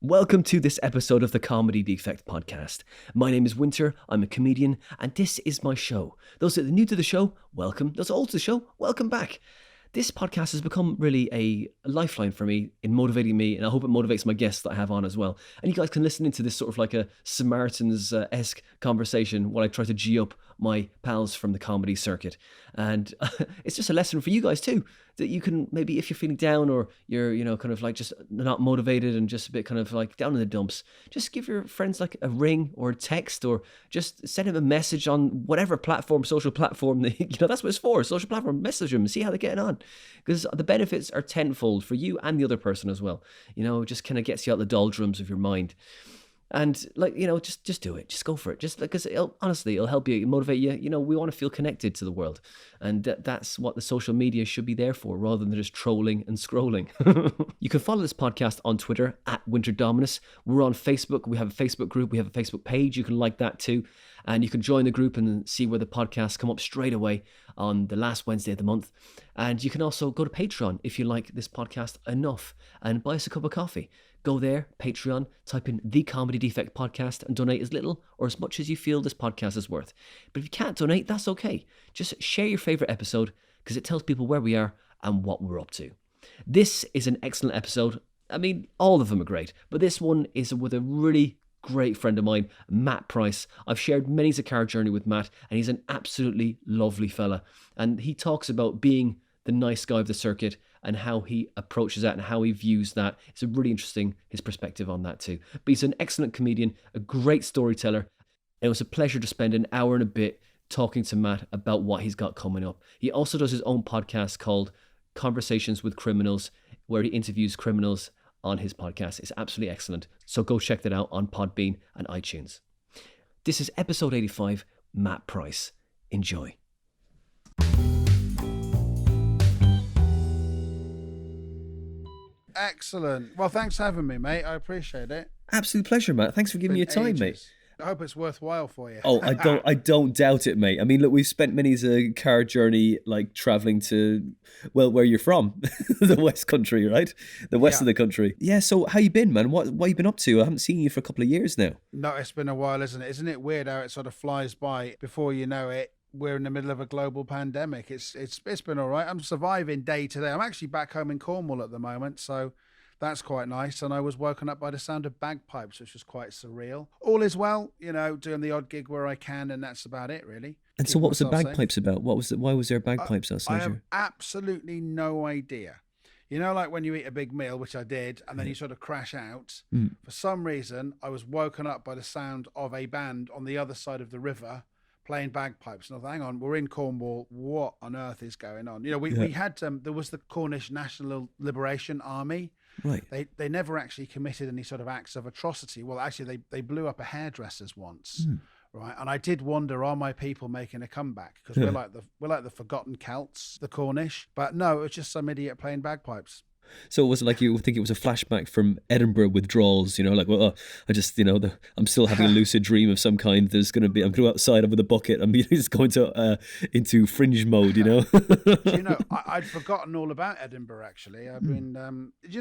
Welcome to this episode of the Comedy Defect podcast. My name is Winter, I'm a comedian, and this is my show. Those that are new to the show, welcome. Those old to the show, welcome back. This podcast has become really a lifeline for me in motivating me, and I hope it motivates my guests that I have on as well. And you guys can listen into this sort of like a Samaritans-esque conversation while I try to G up my pals from the comedy circuit. And it's just a lesson for you guys too, that you can maybe, if you're feeling down or you're, kind of like just not motivated and just a bit kind of like down in the dumps, just give your friends like a ring or a text, or just send them a message on whatever platform, social platform, that's what it's for, social platform. Message them, see how they're getting on, because the benefits are tenfold for you and the other person as well. It just kind of gets you out the doldrums of your mind. And just do it. Just go for it. Just because honestly, it'll help you, motivate you. We want to feel connected to the world. And that's what the social media should be there for, rather than just trolling and scrolling. You can follow this podcast on Twitter at Winter Dominus. We're on Facebook. We have a Facebook group. We have a Facebook page. You can like that too. And you can join the group and see where the podcasts come up straight away on the last Wednesday of the month. And you can also go to Patreon if you like this podcast enough and buy us a cup of coffee. Go there, Patreon, type in The Comedy Defect Podcast and donate as little or as much as you feel this podcast is worth. But if you can't donate, that's okay. Just share your favourite episode, because it tells people where we are and what we're up to. This is an excellent episode. I mean, all of them are great, but this one is with a really great friend of mine, Matt Price. I've shared many's a car journey with Matt, and he's an absolutely lovely fella. And he talks about being the nice guy of the circuit and how he approaches that and how he views that. It's a really interesting, his perspective on that too. But he's an excellent comedian, a great storyteller. It was a pleasure to spend an hour and a bit talking to Matt about what he's got coming up. He also does his own podcast called Conversations with Criminals, where he interviews criminals on his podcast. It's absolutely excellent. So go check that out on Podbean and iTunes. This is episode 85, Matt Price. Enjoy. Excellent. Well, thanks for having me, mate. I appreciate it. Absolute pleasure, Matt. Thanks for giving me your time, mate. I hope it's worthwhile for you. Oh, I don't doubt it, mate. I mean, look, we've spent many's a car journey, like traveling to, well, where you're from, the West Country, right? The west of the country. Yeah. So, how you been, man? What you been up to? I haven't seen you for a couple of years now. No, it's been a while, isn't it? Isn't it weird how it sort of flies by before you know it? We're in the middle of a global pandemic. It's been all right. I'm surviving day to day. I'm actually back home in Cornwall at the moment, so that's quite nice. And I was woken up by the sound of bagpipes, which was quite surreal. All is well, doing the odd gig where I can, and that's about it, really. And so, what was the bagpipes about? Why was there bagpipes outside? I have absolutely no idea. Like when you eat a big meal, which I did, and then you sort of crash out. For some reason, I was woken up by the sound of a band on the other side of the river playing bagpipes. And I thought, hang on, we're in Cornwall. What on earth is going on? We had, there was the Cornish National Liberation Army. Right. They never actually committed any sort of acts of atrocity. Well, actually, they blew up a hairdresser's once. Right. And I did wonder, are my people making a comeback? Because we're like the forgotten Celts, the Cornish. But no, it was just some idiot playing bagpipes. So it wasn't like you think it was a flashback from Edinburgh withdrawals, I just, I'm still having a lucid dream of some kind. I'm going to go outside with a bucket. I'm just going to into Fringe mode, I'd forgotten all about Edinburgh, actually. I've been,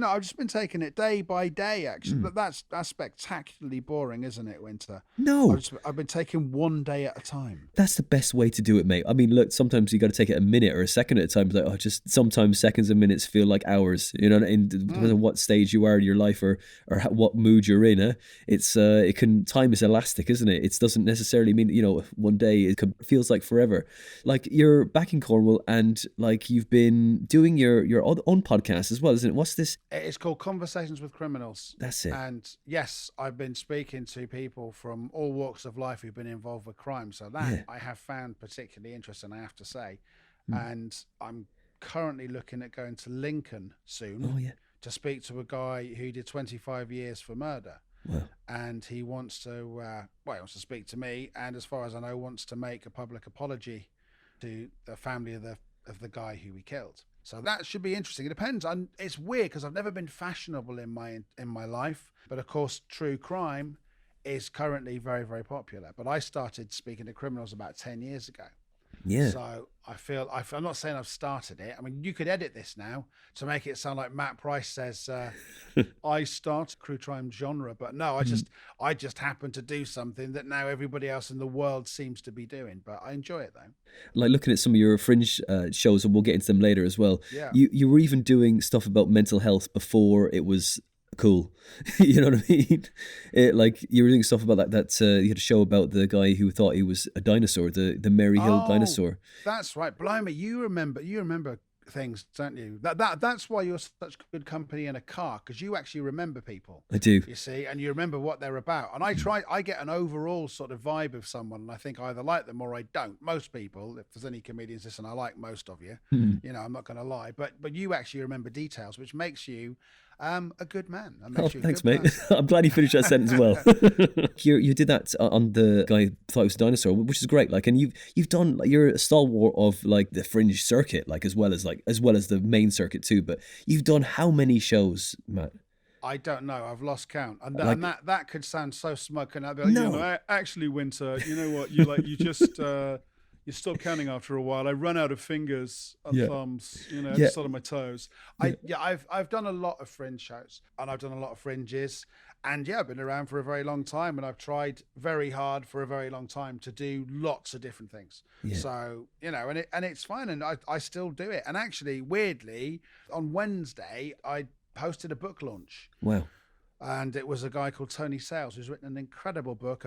I've just been taking it day by day, actually. But that's spectacularly boring, isn't it, Winter? No. I've been taking one day at a time. That's the best way to do it, mate. I mean, look, sometimes you got to take it a minute or a second at a time. Like, sometimes seconds and minutes feel like hours. Depending on what stage you are in your life or what mood you're in. Time is elastic, isn't it? It doesn't necessarily mean one day. It feels like forever. Like, you're back in Cornwall, and like you've been doing your own podcast as well, isn't it? What's this? It's called Conversations with Criminals. That's it. And yes, I've been speaking to people from all walks of life who've been involved with crime. So that I have found particularly interesting, I have to say. And I'm currently looking at going to Lincoln soon to speak to a guy who did 25 years for murder. Wow. And he wants to he wants to speak to me, and as far as I know, wants to make a public apology to the family of the guy who he killed. So that should be interesting. It depends. It's weird because I've never been fashionable in my life, but of course true crime is currently very, very popular. But I started speaking to criminals about 10 years ago. Yeah. So I'm not saying I've started it. I mean, you could edit this now to make it sound like Matt Price says, I start true crime genre, but no, I just happen to do something that now everybody else in the world seems to be doing. But I enjoy it though. Like looking at some of your Fringe shows, and we'll get into them later as well. Yeah. You were even doing stuff about mental health before it was cool. You know what I mean? Like you were doing stuff about that you had a show about the guy who thought he was a dinosaur, the Mary Hill dinosaur. That's right. Blimey, you remember things, don't you? That's why you're such good company in a car, because you actually remember people. I do. You see, and you remember what they're about. And I get an overall sort of vibe of someone, and I think I either like them or I don't. Most people, if there's any comedians listen, I like most of you. You know, I'm not going to lie, but you actually remember details, which makes you a good man. Thanks, mate. I'm glad you finished that sentence well. You did that on the guy who thought it was a dinosaur, which is great. Like, and you've done, like, you're a stalwart of like the Fringe circuit, like as well as the main circuit too. But you've done how many shows, Matt? I don't know. I've lost count, and that could sound so smug. And I'd be like, no, actually, Winter, you know what? You just. You stop counting after a while. I run out of fingers and thumbs, I just sort of my toes. I've done a lot of Fringe shows, and I've done a lot of Fringes, and I've been around for a very long time, and I've tried very hard for a very long time to do lots of different things. So, and it's fine, and I still do it. And actually, weirdly, on Wednesday, I hosted a book launch. Wow. And it was a guy called Tony Sales, who's written an incredible book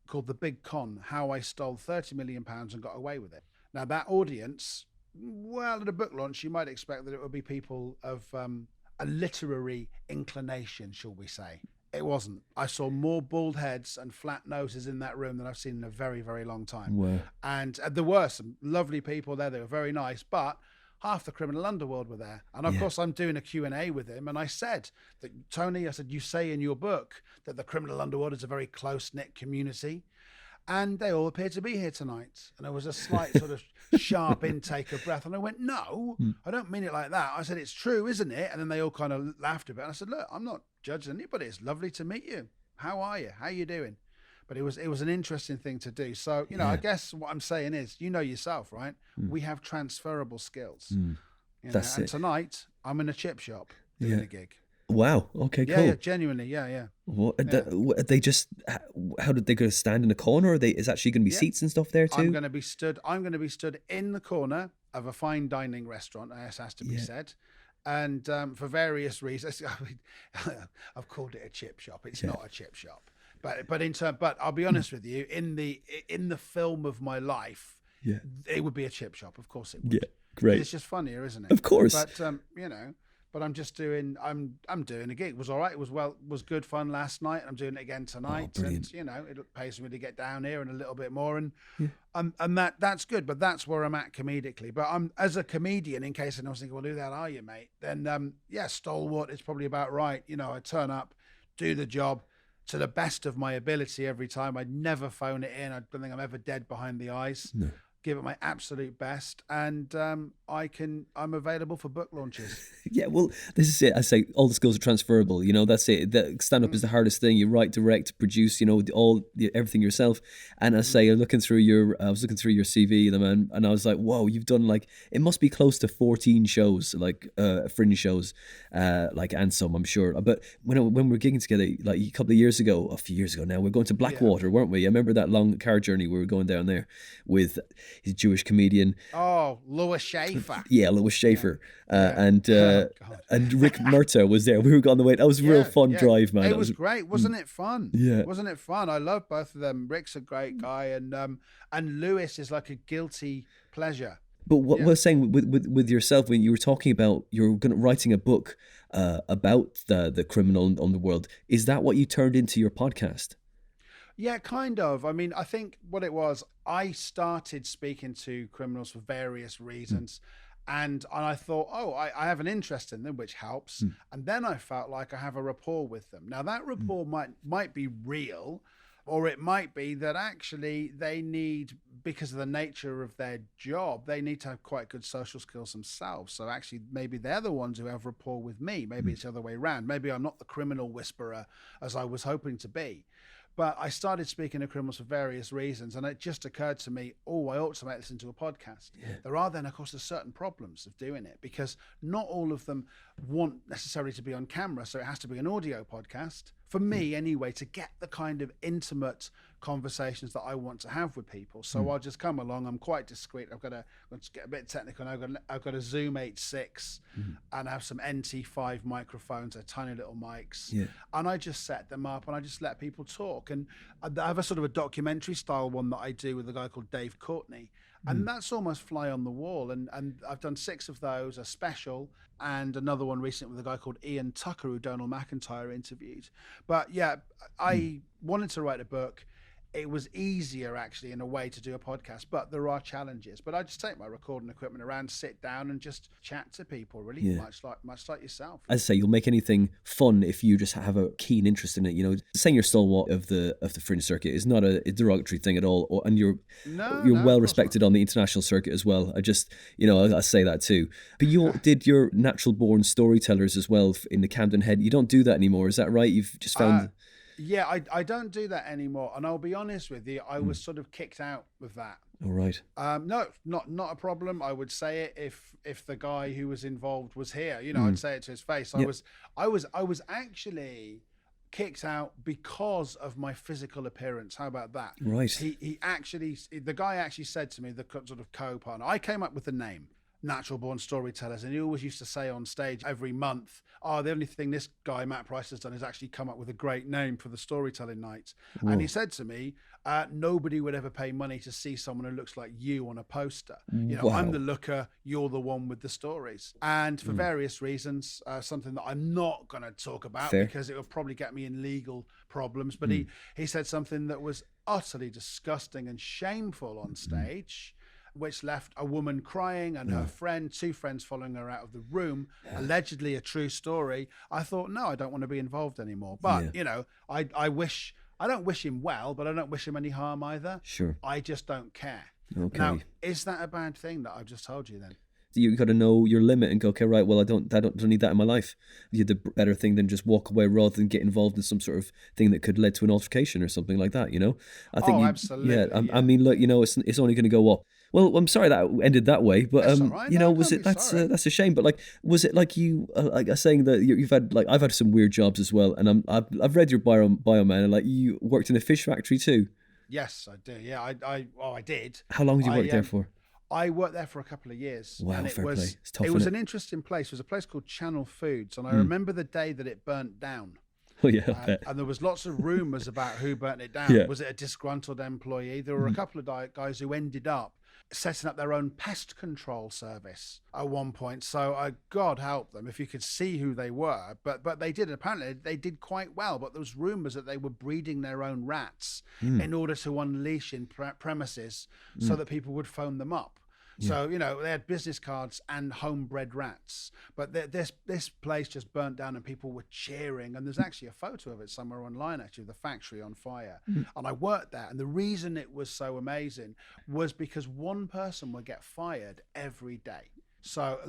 called The Big Con, How I Stole £30 Million and Got Away with It. Now, that audience, well, at a book launch, you might expect that it would be people of a literary inclination, shall we say. It wasn't. I saw more bald heads and flat noses in that room than I've seen in a very, very long time. Wow. And there were some lovely people there. They were very nice, but half the criminal underworld were there. And of course, I'm doing a Q&A with him. And I said that, Tony, you say in your book that the criminal underworld is a very close-knit community. And they all appear to be here tonight. And there was a slight sort of sharp intake of breath. And I went, no, I don't mean it like that. I said, it's true, isn't it? And then they all kind of laughed a bit. And I said, look, I'm not judging anybody. It's lovely to meet you. How are you? How are you doing? But it was an interesting thing to do. So, I guess what I'm saying is, yourself, right? We have transferable skills. That's it. Tonight, I'm in a chip shop doing a gig. Wow. Okay, cool. Yeah, genuinely, yeah. What, they just, how did they go stand in the corner? Or is actually going to be seats and stuff there too? I'm going to be stood in the corner of a fine dining restaurant, as has to be said. And for various reasons, I've called it a chip shop. It's not a chip shop. But I'll be honest with you, in the film of my life, it would be a chip shop. Of course it would. Yeah, great. It's just funnier, isn't it? Of course. But but I'm just doing. I'm doing a gig. It was all right. It was good fun last night. I'm doing it again tonight, and it pays me to get down here and a little bit more, and that's good. But that's where I'm at comedically. But I'm as a comedian, in case anyone's thinking, well, who the hell are you, mate? Then stalwart is probably about right. I turn up, do the job to the best of my ability every time. I'd never phone it in. I don't think I'm ever dead behind the eyes. No. Give it my absolute best, and I'm available for book launches. Yeah, well, this is it. I say all the skills are transferable. That's it. The stand-up is the hardest thing. You write, direct, produce. Everything yourself. And I say, I was looking through your CV, and I was like, whoa, you've done it must be close to 14 shows, Fringe shows, and some, I'm sure. But when we're gigging together, a few years ago now, we're going to Blackwater, weren't we? I remember that long car journey we were going down there with. He's a Jewish comedian. Oh, Louis Schaefer. Yeah, Louis Schaefer. And Rick Murta was there. We were on the way. That was a real fun drive, man. It was great. Wasn't it fun? Yeah. Wasn't it fun? I love both of them. Rick's a great guy, and Louis is like a guilty pleasure. But what I was saying with yourself, when you were talking about you're writing a book about the criminal underworld, is that what you turned into your podcast? Yeah, kind of. I mean, I think what it was, I started speaking to criminals for various reasons. And I thought, I have an interest in them, which helps. And then I felt like I have a rapport with them. Now, that rapport might be real, or it might be that actually they need, because of the nature of their job, they need to have quite good social skills themselves. So actually, maybe they're the ones who have rapport with me. Maybe it's the other way around. Maybe I'm not the criminal whisperer as I was hoping to be. But I started speaking to criminals for various reasons, and it just occurred to me, oh, I ought to make this into a podcast. Yeah. There are then, of course, there's certain problems of doing it, because not all of them want necessarily to be on camera, so it has to be an audio podcast. For me, anyway, to get the kind of intimate conversations that I want to have with people. So I'll just come along. I'm quite discreet. Let's get a bit technical. I've got a Zoom 8.6 and I have some NT5 microphones, they're tiny little mics. Yeah. And I just set them up and I just let people talk. And I have a sort of a documentary style one that I do with a guy called Dave Courtney. And that's almost fly on the wall. And I've done 6 of those, a special, and another one recently with a guy called Ian Tucker, who Donald McIntyre interviewed. But yeah, I wanted to write a book. It was easier, actually, in a way, to do a podcast, but there are challenges. But I just take my recording equipment around, sit down, and just chat to people, really, much like yourself. As I say, you'll make anything fun if you just have a keen interest in it. You know, saying you're stalwart of the Fringe circuit is not a derogatory thing at all, and you're well respected on the international circuit as well. I just, I say that too. But you did your natural born storytellers as well in the Camden Head. You don't do that anymore, is that right? You've just found. Yeah, I don't do that anymore, and I'll be honest with you, I was sort of kicked out with that. All right. No, not a problem. I would say it if the guy who was involved was here. I'd say it to his face. I was actually kicked out because of my physical appearance. How about that? Right. The guy actually said to me, the sort of co-partner, I came up with the name Natural Born Storytellers, and he always used to say on stage every month, the only thing this guy Matt Price has done is actually come up with a great name for the storytelling night. Whoa. And he said to me, nobody would ever pay money to see someone who looks like you on a poster. Wow. I'm the looker, you're the one with the stories. And for various reasons, something that I'm not going to talk about because it will probably get me in legal problems, but he said something that was utterly disgusting and shameful on stage, which left a woman crying and her friend, 2 friends following her out of the room, allegedly a true story. I thought, no, I don't want to be involved anymore. But, I don't wish him well, but I don't wish him any harm either. Sure. I just don't care. Okay. Now, is that a bad thing that I've just told you then? You got to know your limit and go, okay, right, well, I don't need that in my life. You did a better thing than just walk away rather than get involved in some sort of thing that could lead to an altercation or something like that, I think absolutely. Yeah, I mean, look, it's only going to go up. Well, I'm sorry that ended that way, but that's all right. That's a shame. But like, was it like you like saying that you've had like I've had some weird jobs as well, and I've read your bio man, and like you worked in a fish factory too. Yes, I do. Yeah, I did. How long did you work there for? I worked there for a couple of years. Wow, and fair play. It's tough, it was an interesting place. It was a place called Channel Foods, and I remember the day that it burnt down. Oh yeah, I bet. And there was lots of rumours about who burnt it down. Yeah. Was it a disgruntled employee? There were a couple of guys who ended up setting up their own pest control service at one point. So God help them if you could see who they were. But they did. Apparently they did quite well. But there was rumours that they were breeding their own rats in order to unleash in premises so that people would phone them up. Yeah. So, they had business cards and homebred rats. But this place just burnt down and people were cheering. And there's actually a photo of it somewhere online, actually, the factory on fire. And I worked there. And the reason it was so amazing was because one person would get fired every day. So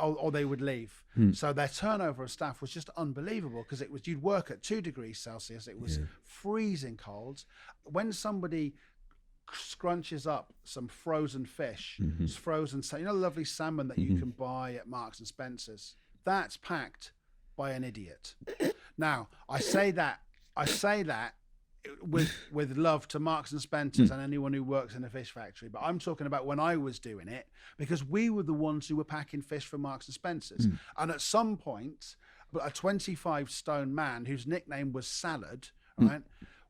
or they would leave. So their turnover of staff was just unbelievable because you'd work at 2 degrees Celsius. It was freezing cold. When somebody scrunches up some frozen fish, frozen, the lovely salmon that you can buy at Marks and Spencer's, that's packed by an idiot. Now, I say that with love to Marks and Spencer's and anyone who works in a fish factory, but I'm talking about when I was doing it, because we were the ones who were packing fish for Marks and Spencer's. And at some point, a 25-stone man whose nickname was Salad, right,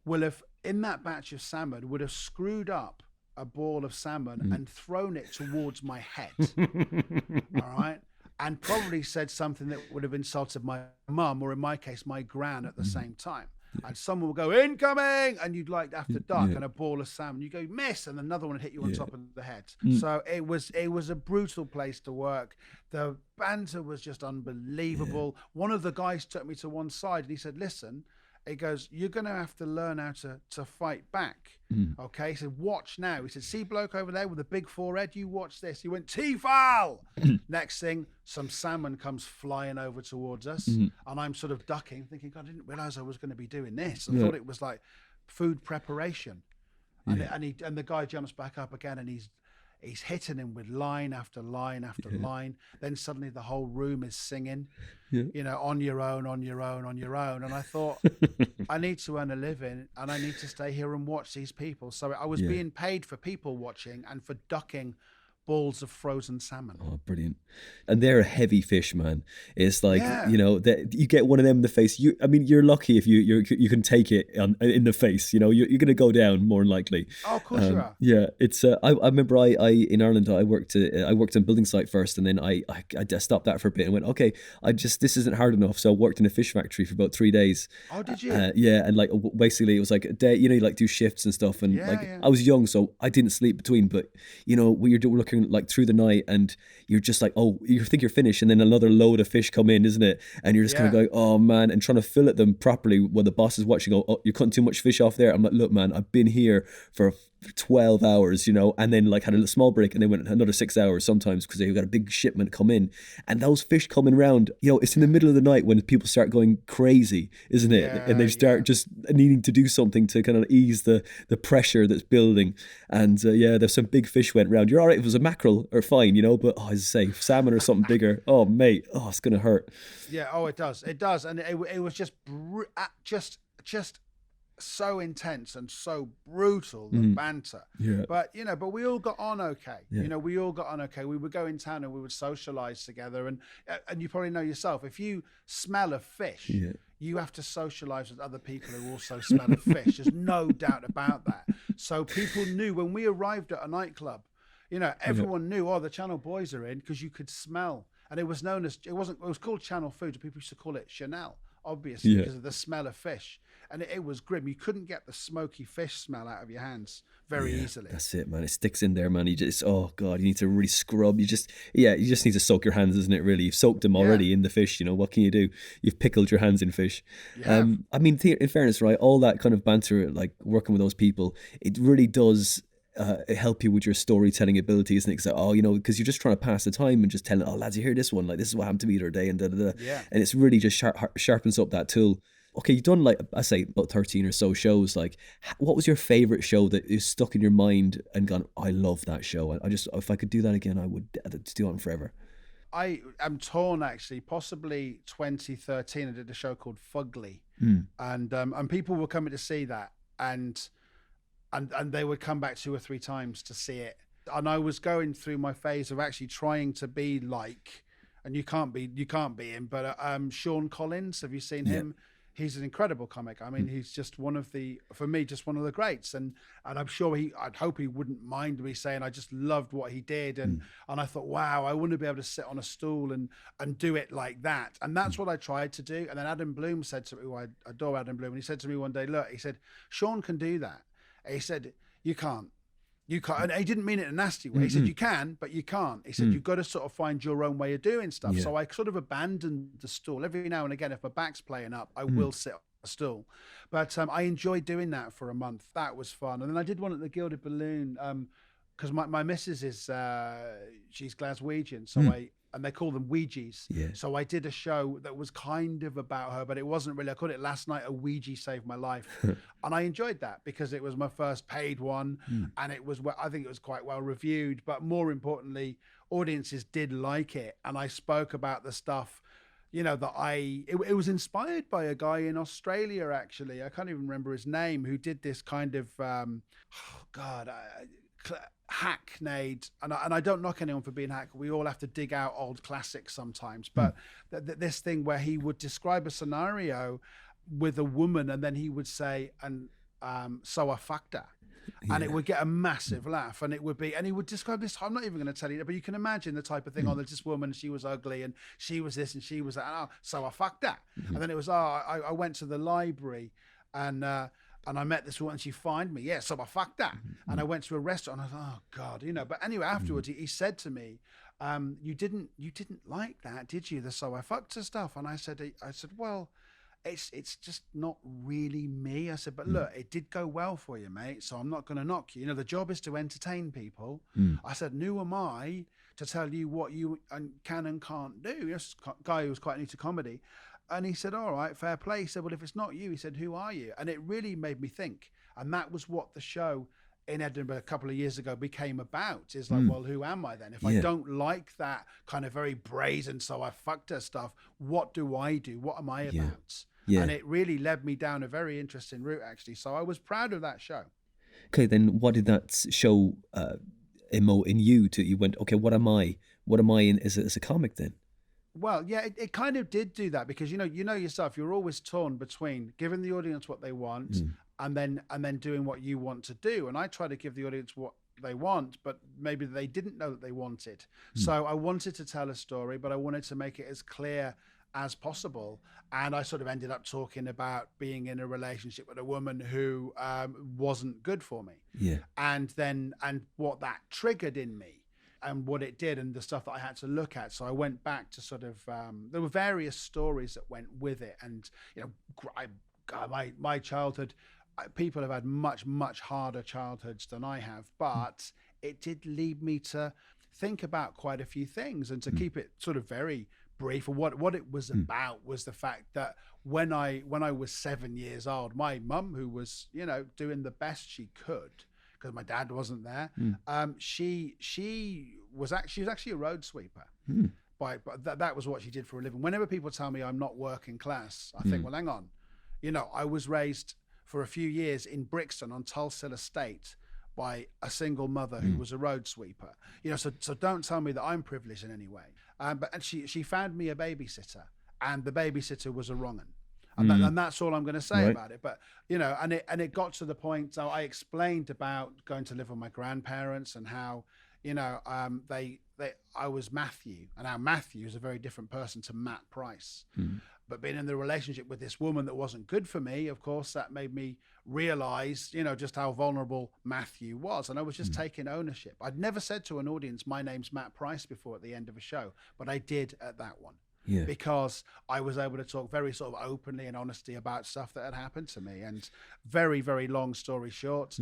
will have, in that batch of salmon, would have screwed up a ball of salmon and thrown it towards my head. All right. And probably said something that would have insulted my mum, or in my case, my gran at the same time. And someone will go, incoming! And you'd like have to duck, and a ball of salmon. You go, miss, and another one would hit you on top of the head. So it was a brutal place to work. The banter was just unbelievable. One of the guys took me to one side and he said, listen, he goes, you're going to have to learn how to fight back. Okay? He said, watch now. He said, see bloke over there with a big forehead? You watch this. He went, T-foul! Next thing, some salmon comes flying over towards us. And I'm sort of ducking, thinking, God, I didn't realise I was going to be doing this. I thought it was like food preparation. And the guy jumps back up again, and he's hitting him with line after line after line. Then suddenly the whole room is singing, on your own, on your own, on your own. And I thought, I need to earn a living, and I need to stay here and watch these people. So I was being paid for people watching and for ducking balls of frozen salmon. Oh, brilliant. And they're a heavy fish, man. It's like, that you get one of them in the face. You're lucky if you can take it in the face. You're going to go down more than likely. Oh, of course you are. Yeah, it's. I remember I in Ireland I worked on building site first, and then I stopped that for a bit and went, okay, this isn't hard enough. So I worked in a fish factory for about 3 days. Oh, did you? Yeah, and like basically it was like a day. You like do shifts and stuff, and I was young, so I didn't sleep between. But when you're looking like through the night, and you're just like, oh, you think you're finished, and then another load of fish come in, isn't it? And you're just kind of going, oh man, and trying to fillet them properly when the boss is watching. Oh, you're cutting too much fish off there. I'm like, look, man, I've been here for 12 hours, and then like had a small break, and then went another 6 hours sometimes because they've got a big shipment come in, and those fish coming round, it's in the middle of the night when people start going crazy, isn't it? And they start just needing to do something to kind of ease the pressure that's building. And there's some big fish went round. You're all right if it was a mackerel or fine, but as I say, salmon or something bigger, oh mate, it's gonna hurt. It does, and it was just so intense and so brutal, the banter. But we all got on okay. We all got on okay. We would go in town and we would socialize together, and you probably know yourself, if you smell a fish, you have to socialize with other people who also smell a fish. There's no doubt about that. So people knew when we arrived at a nightclub, everyone knew, the Channel boys are in, because you could smell. And it was called Channel Food. People used to call it Chanel, obviously, because of the smell of fish. And it was grim. You couldn't get the smoky fish smell out of your hands very easily. That's it, man. It sticks in there, man. You just, oh God, you need to really scrub. You just need to soak your hands, isn't it, really? You've soaked them already in the fish, what can you do? You've pickled your hands in fish. In fairness, right, all that kind of banter, like working with those people, it really does help you with your storytelling ability, isn't it? Because you're just trying to pass the time and just telling, lads, you hear this one, like this is what happened to me the other day, and and it's really just sharpens up that tool. Okay, you've done like I say about 13 or so shows. Like, what was your favorite show that is stuck in your mind and gone, I love that show? If I could do that again, I would do it forever. I am torn, actually. Possibly 2013, I did a show called Fugly, and people were coming to see that, and they would come back 2 or 3 times to see it. And I was going through my phase of actually trying to be like, and you can't be him, but Sean Collins. Have you seen him? He's an incredible comic. I mean, he's just one of the greats. And I'm sure I'd hope he wouldn't mind me saying I just loved what he did. And I thought, wow, I wouldn't be able to sit on a stool and do it like that. And that's what I tried to do. And then Adam Bloom said to me, I adore Adam Bloom, and he said to me one day, look, he said, Sean can do that. And he said, you can't. And he didn't mean it in a nasty way. He said, you can, but you can't. He said, you've got to sort of find your own way of doing stuff. So I sort of abandoned the stool. Every now and again, if my back's playing up, I will sit on a stool. But I enjoyed doing that for a month. That was fun. And then I did one at the Gilded Balloon because my missus is, she's Glaswegian. So and they call them Ouija's. So I did a show that was kind of about her, but it wasn't really. I called it Last Night a Ouija Saved My Life. And I enjoyed that because it was my first paid one, and I think it was quite well reviewed, but more importantly, audiences did like it. And I spoke about the stuff, that it was inspired by a guy in Australia, actually. I can't even remember his name, who did this kind of, hackneyed, and I don't knock anyone for being hack. We all have to dig out old classics sometimes, but this thing where he would describe a scenario with a woman, and then he would say, so I fucked her. And it would get a massive laugh, and he would describe this. I'm not even going to tell you, but you can imagine the type of thing. There's this woman, she was ugly, and she was this, and she was that. Oh, so I fucked her. And then it was, I went to the library, and I met this woman, and she fined me. Yeah, so I fucked that. And I went to a restaurant, and I thought, oh God, But anyway, afterwards, he said to me, you didn't like that, did you? The so I fucked her stuff. And I said, well, it's just not really me. I said, but look, it did go well for you, mate. So I'm not going to knock you. The job is to entertain people. I said, who am I to tell you what you can and can't do? This guy who was quite new to comedy. And he said, all right, fair play. He said, well, if it's not you, he said, who are you? And it really made me think. And that was what the show in Edinburgh a couple of years ago became about, is like, well, who am I then? If I don't like that kind of very brazen, so I fucked her stuff, what do I do? What am I about? Yeah. And it really led me down a very interesting route, actually. So I was proud of that show. Okay, then what did that show emote in you? You went, okay, what am I? What am I in as a comic then? Well, yeah, it kind of did do that, because you know yourself, you're always torn between giving the audience what they want and then doing what you want to do. And I try to give the audience what they want, but maybe they didn't know that they wanted. So I wanted to tell a story, but I wanted to make it as clear as possible. And I sort of ended up talking about being in a relationship with a woman who wasn't good for me. Yeah. And what that triggered in me, and what it did, and the stuff that I had to look at. So I went back to sort of, there were various stories that went with it. And, you know, my childhood, people have had much, much harder childhoods than I have, but it did lead me to think about quite a few things. And to keep it sort of very brief, what it was about was the fact that when I was 7 years old, my mum, who was, you know, doing the best she could, because my dad wasn't there. She was actually a road sweeper. But that was what she did for a living. Whenever people tell me I'm not working class, I think, well, hang on. You know, I was raised for a few years in Brixton on Tulsill Estate by a single mother who was a road sweeper. You know, so don't tell me that I'm privileged in any way. But she found me a babysitter, and the babysitter was a wrong 'un. And that's all I'm going to say about it. But, you know, and it got to the point, so I explained about going to live with my grandparents and how, you know, I was Matthew, and how Matthew is a very different person to Matt Price. But being in the relationship with this woman that wasn't good for me, of course, that made me realize, you know, just how vulnerable Matthew was. And I was just taking ownership. I'd never said to an audience, my name's Matt Price, before at the end of a show, but I did at that one. Yeah. Because I was able to talk very sort of openly and honestly about stuff that had happened to me. And very, very long story short,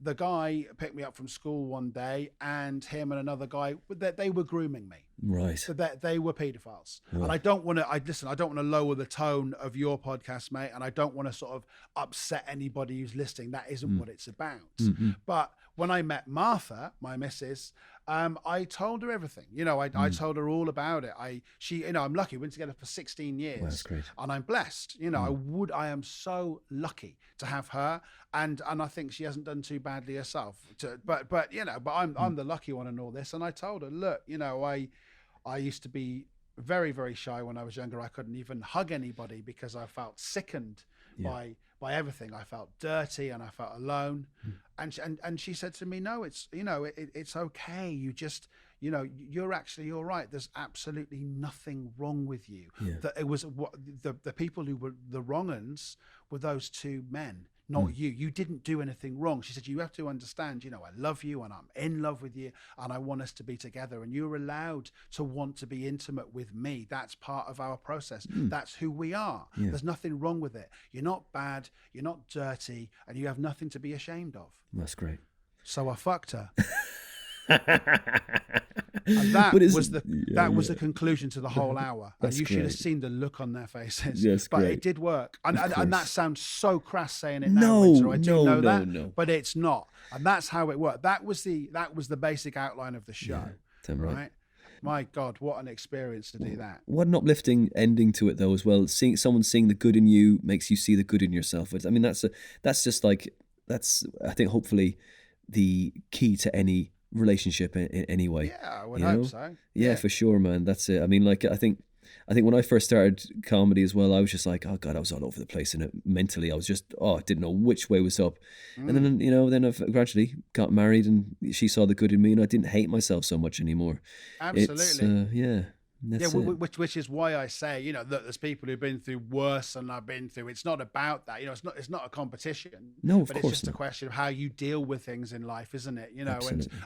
the guy picked me up from school one day, and him and another guy, they were grooming me. Right. So that they were pedophiles. Right. And I don't want to lower the tone of your podcast, mate. And I don't want to sort of upset anybody who's listening. That isn't what it's about. But when I met Martha, my missus, I told her everything. You know, I told her all about it. I'm lucky. We've been together for 16 years. Well, that's great. And I'm blessed. You know, I am so lucky to have her. And I think she hasn't done too badly herself. But I'm the lucky one in all this. And I told her, look, you know, I used to be very, very shy when I was younger. I couldn't even hug anybody because I felt sickened by everything. I felt dirty and I felt alone. And she said to me, no, it's, you know, it's okay. You just, you know, you're actually all right. There's absolutely nothing wrong with you. That it was what the people who were the wrong uns were those two men, not you. You didn't do anything wrong. She said, you have to understand, you know, I love you and I'm in love with you and I want us to be together, and you're allowed to want to be intimate with me. That's part of our process. That's who we are. There's nothing wrong with it. You're not bad, you're not dirty, and you have nothing to be ashamed of. That's great. So I fucked her. And that was the conclusion to the whole hour. And you should have seen the look on their faces. Yes, but great. It did work. And that sounds so crass saying it now, Winter. I do know that, but it's not. And that's how it worked. That was the basic outline of the show. Yeah, right? My God, what an experience to do that. What an uplifting ending to it, though, as well. Someone seeing the good in you makes you see the good in yourself. I mean, that's I think hopefully the key to any relationship in any way. Yeah, I would hope so. Yeah, for sure, man. That's it. I mean, like, I think when I first started comedy as well, I was just like, oh God, I was all over the place, and mentally I was just, I didn't know which way was up. And then, you know, then I've gradually got married, and she saw the good in me, and I didn't hate myself so much anymore. Absolutely. That's which is why I say, you know, that there's people who've been through worse than I've been through. It's not about that, you know. It's not a competition. No, of but course it's just a question of how you deal with things in life, isn't it? You know,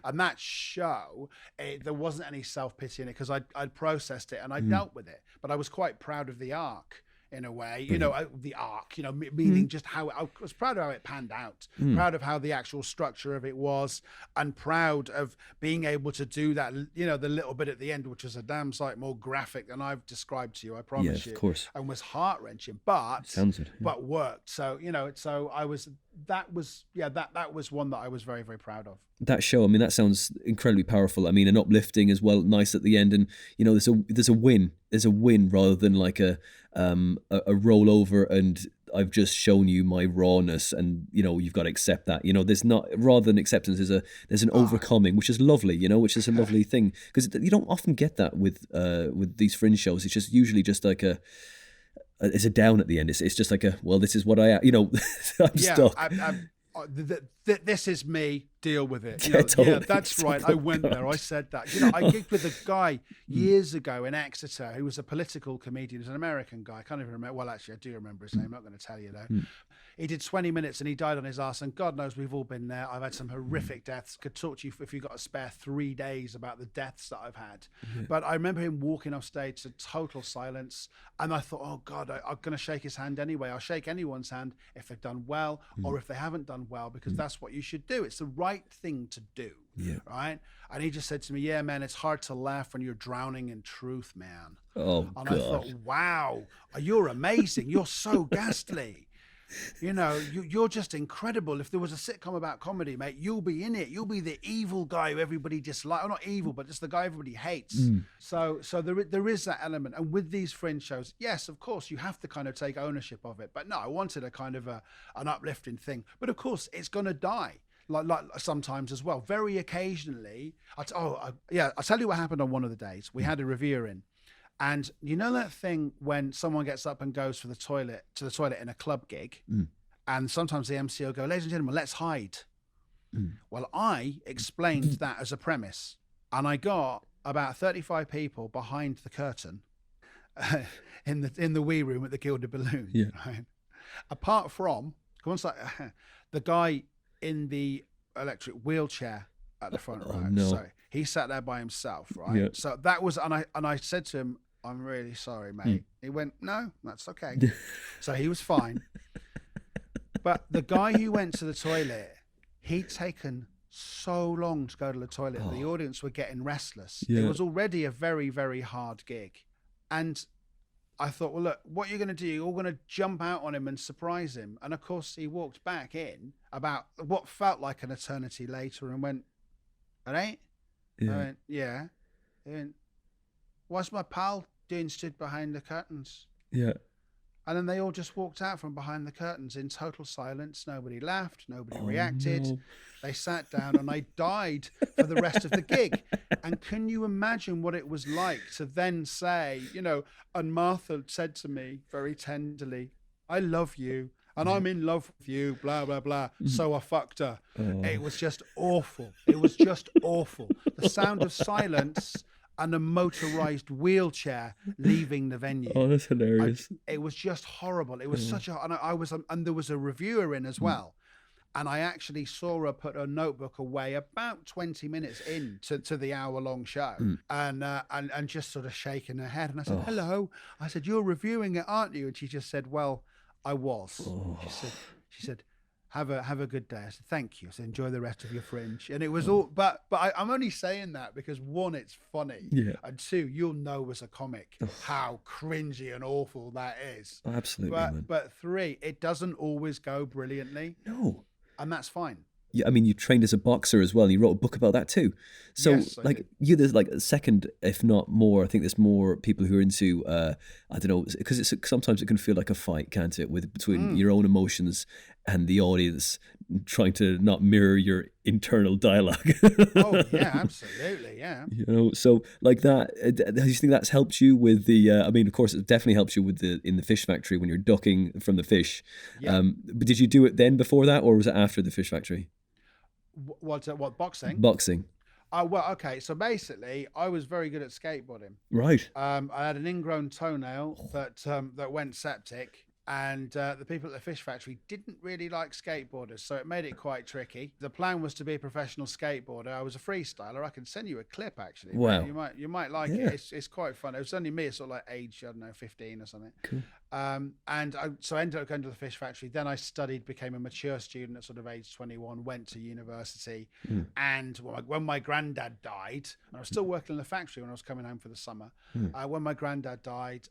and that show, there wasn't any self-pity in it because I'd processed it and I dealt with it. But I was quite proud of the arc in a way, you know, the arc, you know, meaning just how I was proud of how it panned out, proud of how the actual structure of it was, and proud of being able to do that, you know, the little bit at the end, which was a damn sight more graphic than I've described to you, I promise you. Of course. And was heart-wrenching, but Sounds it. but worked. So, you know, so that was one that I was very, very proud of. That show, I mean, that sounds incredibly powerful. I mean, and uplifting as well, nice at the end, and you know, there's a win rather than like a rollover and I've just shown you my rawness and you know you've got to accept that. You know, there's not, rather than acceptance, there's an overcoming, which is lovely. You know, which is a lovely thing, because you don't often get that with these Fringe shows. It's just usually just like it's a down at the end. It's just like well, this is what I am. You know, I'm stuck. This is me, deal with it. You Yeah, know, totally. Yeah, that's right. I went there. I said that. You know, I gigged with a guy years ago in Exeter who was a political comedian. He was an American guy. I can't even remember. Well, actually, I do remember his name. I'm not going to tell you, though. He did 20 minutes and he died on his ass. And God knows we've all been there. I've had some horrific deaths. Could talk to you if you've got a spare 3 days about the deaths that I've had. But I remember him walking off stage to total silence. And I thought, oh, God, I'm going to shake his hand anyway. I'll shake anyone's hand if they've done well or if they haven't done well, because that's what you should do. It's the right thing to do. Yeah. Right. And he just said to me, yeah, man, it's hard to laugh when you're drowning in truth, man. Oh, and God. I thought, wow, you're amazing. You're so ghastly. You know, you're just incredible. If there was a sitcom about comedy, mate, you'll be in it. You'll be the evil guy who everybody dislikes. Or not evil, but just the guy everybody hates. So there is that element. And with these Fringe shows, yes, of course, you have to kind of take ownership of it. But no, I wanted a kind of an uplifting thing. But of course, it's going to die. Like sometimes as well. Very occasionally. I'll tell you what happened on one of the days. We had a reviewer in. And you know that thing when someone gets up and goes to the toilet in a club gig, and sometimes the MC will go, ladies and gentlemen, let's hide. Well, I explained that as a premise, and I got about 35 people behind the curtain in the wee room at the Gilded Balloon. Yeah. Right? Apart from the guy in the electric wheelchair at the front row. No. So he sat there by himself, right? Yeah. So that was, and I said to him, I'm really sorry, mate. He went, no, that's okay. So he was fine. But the guy who went to the toilet, he'd taken so long to go to the toilet. The audience were getting restless. Yeah. It was already a very, very hard gig. And I thought, well, look, what you're going to do, you're all going to jump out on him and surprise him. And of course, he walked back in about what felt like an eternity later and went, it ain't? Yeah. I went, yeah. He went, what's my pal doing stood behind the curtains? Yeah. And then they all just walked out from behind the curtains in total silence. Nobody laughed. Nobody reacted. No. They sat down and I died for the rest of the gig. And can you imagine what it was like to then say, you know, and Martha said to me very tenderly, I love you and I'm in love with you, blah, blah, blah. So I fucked her. It was just awful. It was just awful. The sound of silence and a motorized wheelchair leaving the venue. Oh, that's hilarious. It was just horrible. It was such a, and I was, and there was a reviewer in as well. And I actually saw her put her notebook away about 20 minutes in to the hour-long show, and just sort of shaking her head. And I said, hello. I said, you're reviewing it, aren't you? And she just said, well, I was. She said, have a good day. I said, thank you. I said, enjoy the rest of your Fringe. And it was all, but I'm only saying that because one, it's funny. Yeah. And two, you'll know as a comic how cringy and awful that is. Absolutely, man. But three, it doesn't always go brilliantly. No. And that's fine. Yeah, I mean, you trained as a boxer as well, and you wrote a book about that too. So, Yes, I did. there's like a second, if not more. I think there's more people who are into, I don't know, because sometimes it can feel like a fight, can't it, between your own emotions and the audience trying to not mirror your internal dialogue. Oh yeah, absolutely, yeah. You know, so like that. Do you think that's helped you with the? I mean, of course, it definitely helps you with in the fish factory when you're ducking from the fish. Yeah. But did you do it then before that, or was it after the fish factory? What boxing? Boxing. Well, okay. So basically, I was very good at skateboarding. Right. I had an ingrown toenail that went septic, And the people at the fish factory didn't really like skateboarders, so it made it quite tricky. The plan was to be a professional skateboarder. I was a freestyler. I can send you a clip, actually. Wow. You might like it. It's quite fun. It was only me, sort of like age, I don't know, 15 or something. Cool. So I ended up going to the fish factory. Then I studied, became a mature student at sort of age 21, went to university. And when my granddad died, and I was still working in the factory when I was coming home for the summer, when my granddad died,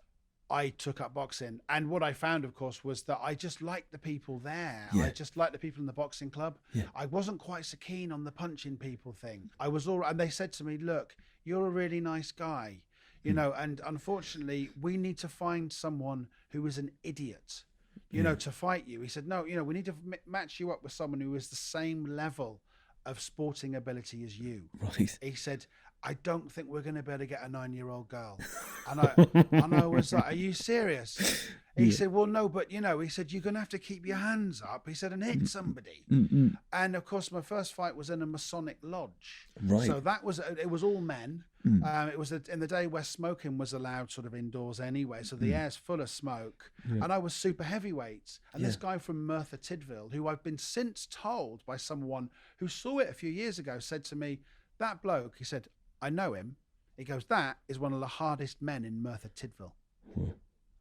I took up boxing. And what I found, of course, was that I just liked the people there. I just liked the people in the boxing club. I wasn't quite so keen on the punching people thing. I was all right. And they said to me, look, you're a really nice guy, you know, and unfortunately we need to find someone who is an idiot, you know, to fight you. He said, no, you know, we need to match you up with someone who is the same level of sporting ability as you. Right. He said, I don't think we're going to be able to get a 9-year-old girl. And I was like, are you serious? He said, well, no, but, you know, he said, you're going to have to keep your hands up. He said, and hit somebody. And, of course, my first fight was in a Masonic lodge. Right. So it was all men. It was in the day where smoking was allowed sort of indoors anyway. So the air's full of smoke. And I was super heavyweight. And this guy from Merthyr Tydfil, who I've been since told by someone who saw it a few years ago, said to me, that bloke, he said, I know him. He goes, that is one of the hardest men in Merthyr Tydfil.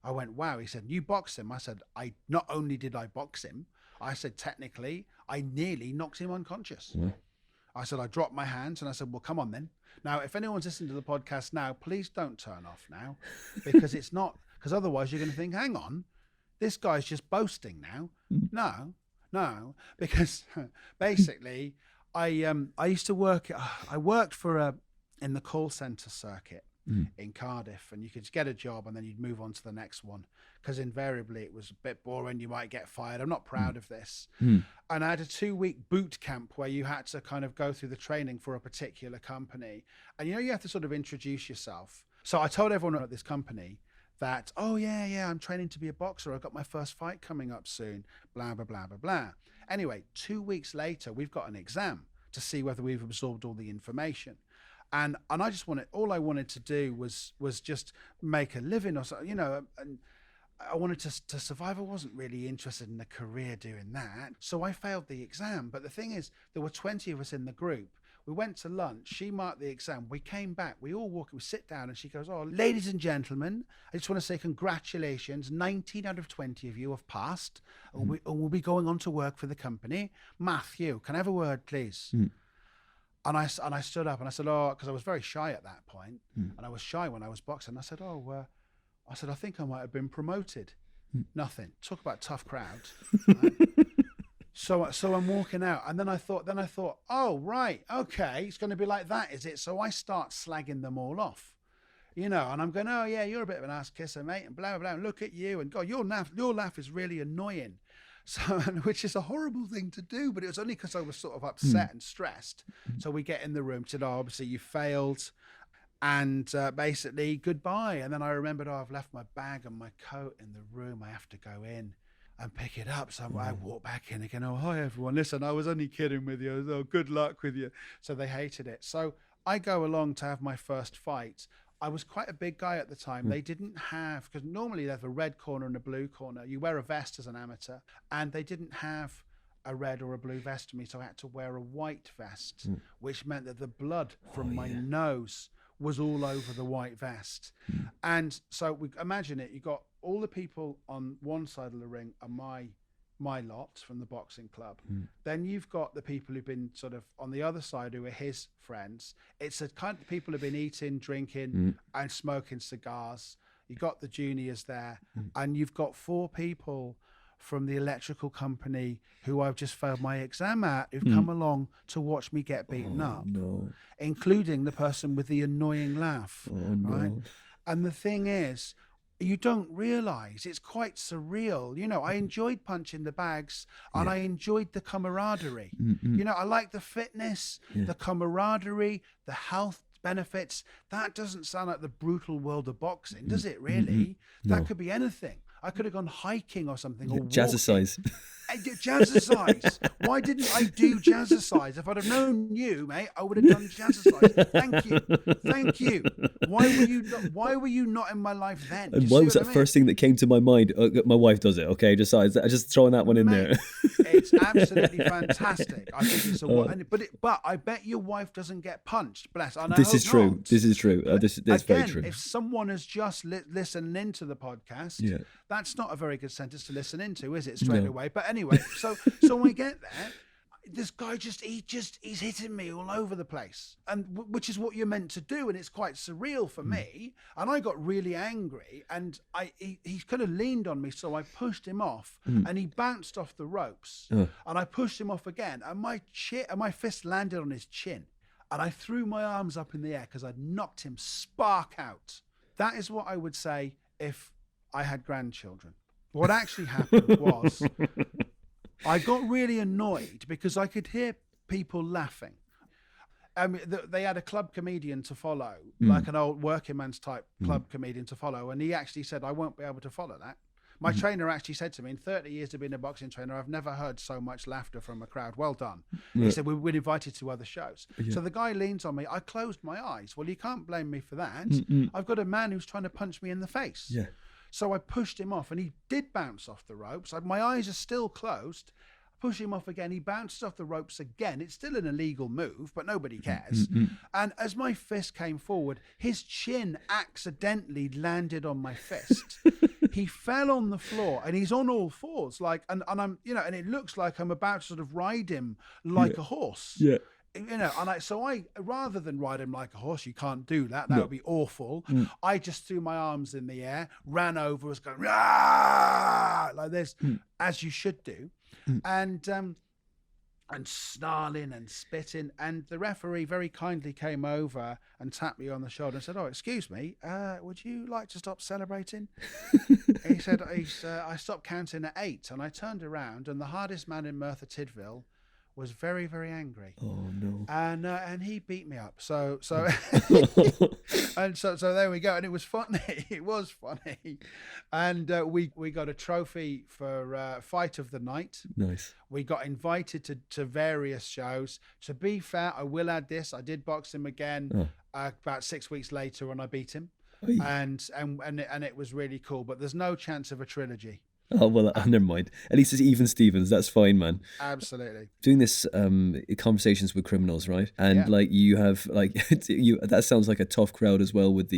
I went, wow. He said, you box him? I said, not only did I box him, I said, technically, I nearly knocked him unconscious. I said, I dropped my hands and I said, well, come on then. Now, if anyone's listening to the podcast now, please don't turn off now, because because otherwise you're going to think, hang on, this guy's just boasting now. No, because basically I used to work, I worked in the call center circuit in Cardiff, and you could get a job and then you'd move on to the next one, because invariably it was a bit boring. You might get fired. I'm not proud of this. And I had a 2-week boot camp where you had to kind of go through the training for a particular company. And, you know, you have to sort of introduce yourself. So I told everyone at this company that, oh, yeah, I'm training to be a boxer. I've got my first fight coming up soon, blah, blah, blah, blah, blah. Anyway, 2 weeks later, we've got an exam to see whether we've absorbed all the information. And all I wanted to do was just make a living, or something, you know, and I wanted to survive. I wasn't really interested in a career doing that. So I failed the exam. But the thing is, there were 20 of us in the group. We went to lunch. She marked the exam. We came back. We all we sit down, and she goes, oh, ladies and gentlemen, I just want to say congratulations. 19 out of 20 of you have passed. And we'll be going on to work for the company. Matthew, can I have a word, please? And I stood up and I said, oh, because I was very shy at that point, and I was shy when I was boxing. I said, I think I might have been promoted. Nothing. Talk about tough crowds. Right? So I'm walking out, and then I thought, oh, right, okay, it's going to be like that, is it? So I start slagging them all off, you know, and I'm going, oh yeah, you're a bit of an ass kisser, mate, and blah, blah, blah. And look at you, and God, your laugh is really annoying. So, which is a horrible thing to do, but it was only because I was sort of upset and stressed. So we get in the room, said, oh, obviously you failed, and basically goodbye. And then I remembered, oh, I've left my bag and my coat in the room. I have to go in and pick it up. So I walk back in again. Oh, hi everyone. Listen, I was only kidding with you. Oh, good luck with you. So they hated it. So I go along to have my first fight. I was quite a big guy at the time. They didn't have, because normally they have a red corner and a blue corner. You wear a vest as an amateur, and they didn't have a red or a blue vest for me, so I had to wear a white vest, which meant that the blood from my nose was all over the white vest. And so imagine it, you got all the people on one side of the ring are my lot from the boxing club. Then you've got the people who've been sort of on the other side who are his friends. It's the kind of people who've been eating, drinking and smoking cigars. You got the juniors there, and you've got 4 people from the electrical company who I've just failed my exam at, who've come along to watch me get beaten up, including the person with the annoying laugh. Right? And the thing is, you don't realize it's quite surreal. You know, I enjoyed punching the bags, and I enjoyed the camaraderie. You know, I like the fitness, the camaraderie, the health benefits. That doesn't sound like the brutal world of boxing, does it really? That could be anything. I could have gone hiking or something, or jazzercise. Jazzercise. Why didn't I do Jazzercise? If I'd have known you, mate, I would have done Jazzercise. Thank you. Why were you not in my life then? And why was that first thing that came to my mind? My wife does it. Okay, just throwing that one in there. It's absolutely fantastic. I think it's but I bet your wife doesn't get punched. Bless. And this is true. This is true. This is very true. If someone has just listened into the podcast, that's not a very good sentence to listen into, is it? Straight away. But anyway, so when we get there, this guy he's hitting me all over the place, and which is what you're meant to do, and it's quite surreal for me. And I got really angry, and he kind of leaned on me, so I pushed him off, and he bounced off the ropes, and I pushed him off again, and my fist landed on his chin, and I threw my arms up in the air because I'd knocked him spark out. That is what I would say if I had grandchildren. What actually happened was I got really annoyed because I could hear people laughing. They had a club comedian to follow, like an old working man's type club comedian to follow, and he actually said, I won't be able to follow that. My trainer actually said to me, in 30 years of being a boxing trainer, I've never heard so much laughter from a crowd. Well done. He said, we've been invited to other shows. So the guy leans on me. I closed my eyes. Well, you can't blame me for that. I've got a man who's trying to punch me in the face. Yeah. So I pushed him off, and he did bounce off the ropes. My eyes are still closed. I pushed him off again. He bounced off the ropes again. It's still an illegal move, but nobody cares. And as my fist came forward, his chin accidentally landed on my fist. He fell on the floor, and he's on all fours, and I'm, and it looks like I'm about to sort of ride him like a horse. Yeah. And I rather than ride him like a horse, you can't do that. That would be awful. I just threw my arms in the air, ran over, was going like this, as you should do, and snarling and spitting. And the referee very kindly came over and tapped me on the shoulder and said, "Oh, excuse me, would you like to stop celebrating?" He said, "I stopped counting at 8," and I turned around, and the hardest man in Merthyr Tydfil was very, very angry. Oh no! And he beat me up. So and so there we go. And it was funny. It was funny. And we got a trophy for Fight of the Night. Nice. We got invited to various shows. To be fair, I will add this: I did box him again about 6 weeks later, and I beat him. And it was really cool. But there's no chance of a trilogy. Oh, well, never mind. At least it's even Stevens. That's fine, man. Absolutely. Doing this conversations with criminals, right? And you have that sounds like a tough crowd as well, with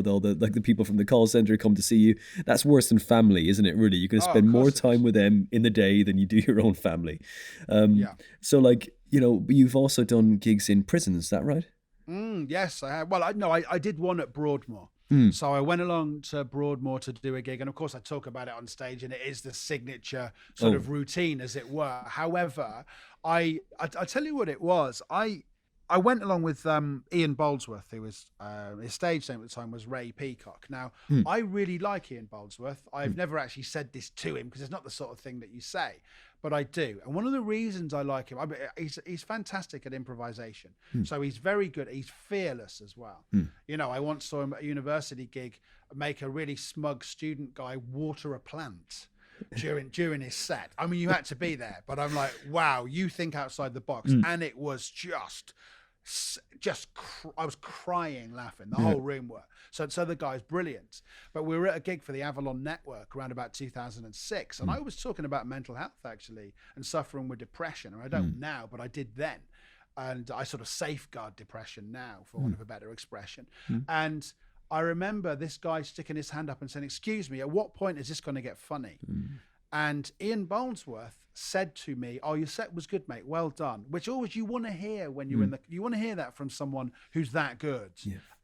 all the people from the call center come to see you. That's worse than family, isn't it? Really, you can spend more time with them in the day than you do your own family. So you've also done gigs in prisons. Is that right? Yes, I have. Well, I did one at Broadmoor. So I went along to Broadmoor to do a gig, and of course I talk about it on stage, and it is the signature sort of routine, as it were. However, I tell you what it was. I went along with Ian Boldsworth, who was his stage name at the time was Ray Peacock. Now, I really like Ian Boldsworth. I've never actually said this to him because it's not the sort of thing that you say, but I do. And one of the reasons I like him, he's fantastic at improvisation. So he's very good. He's fearless as well. I once saw him at a university gig make a really smug student guy water a plant during his set. I mean, you had to be there, but I'm like, wow, you think outside the box. And it was I was crying laughing. The whole room were. So the guy's brilliant. But we were at a gig for the Avalon Network around about 2006, and I was talking about mental health actually and suffering with depression. And I don't now, but I did then. And I sort of safeguard depression now, for want of a better expression. And I remember this guy sticking his hand up and saying, "Excuse me, at what point is this going to get funny?" And Ian Boldsworth said to me, "Oh, your set was good, mate. Well done." Which always you want to hear when you're you want to hear that from someone who's that good.